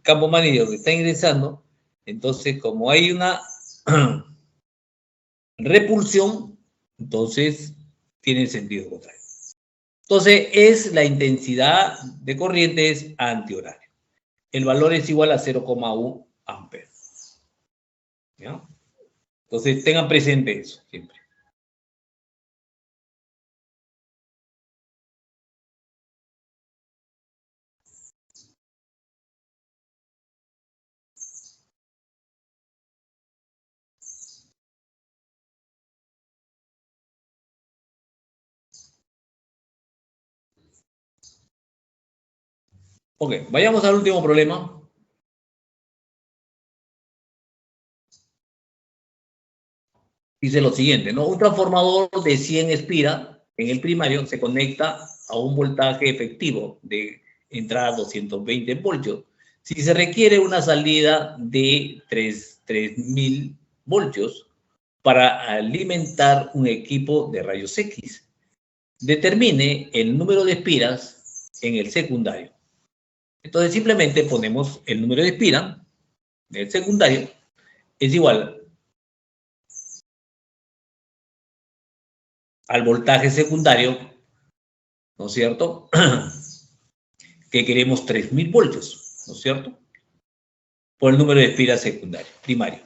campo magnético que está ingresando, entonces como hay una repulsión, entonces tiene sentido contrario. Entonces, la intensidad de corriente es antihorario. El valor es igual a 0,1 amperes. ¿Ya? Entonces, tengan presente eso siempre. Ok, vayamos al último problema. Dice lo siguiente, ¿no? Un transformador de 100 espira en el primario se conecta a un voltaje efectivo de entrada 220 voltios. Si se requiere una salida de 3000 voltios para alimentar un equipo de rayos X, determine el número de espiras en el secundario. Entonces simplemente ponemos el número de espira del secundario es igual al voltaje secundario, ¿no es cierto? Que queremos 3000 voltios, ¿no es cierto? Por el número de espiras secundario, primario.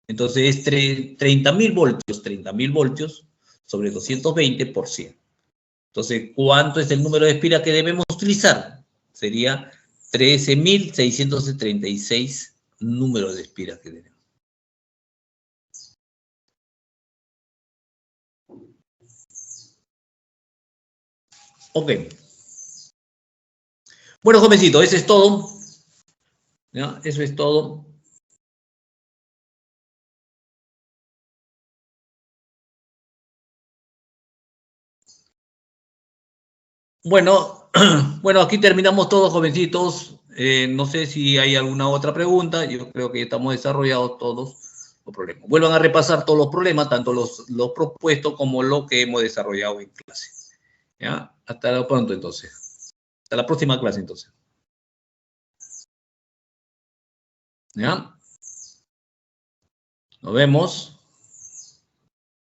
Entonces es 30.000 voltios sobre 220 por 100. Entonces, ¿cuánto es el número de espiras que debemos utilizar? Sería 13.636 números de espiras que tenemos. Ok. Bueno, jovencito, eso es todo. ¿Ya? Eso es todo. Bueno, bueno, aquí terminamos todos, jovencitos. No sé si hay alguna otra pregunta. Yo creo que estamos desarrollados todos los problemas. Vuelvan a repasar todos los problemas, tanto los propuestos como lo que hemos desarrollado en clase. ¿Ya? Hasta pronto, entonces. Hasta la próxima clase, entonces. ¿Ya? Nos vemos.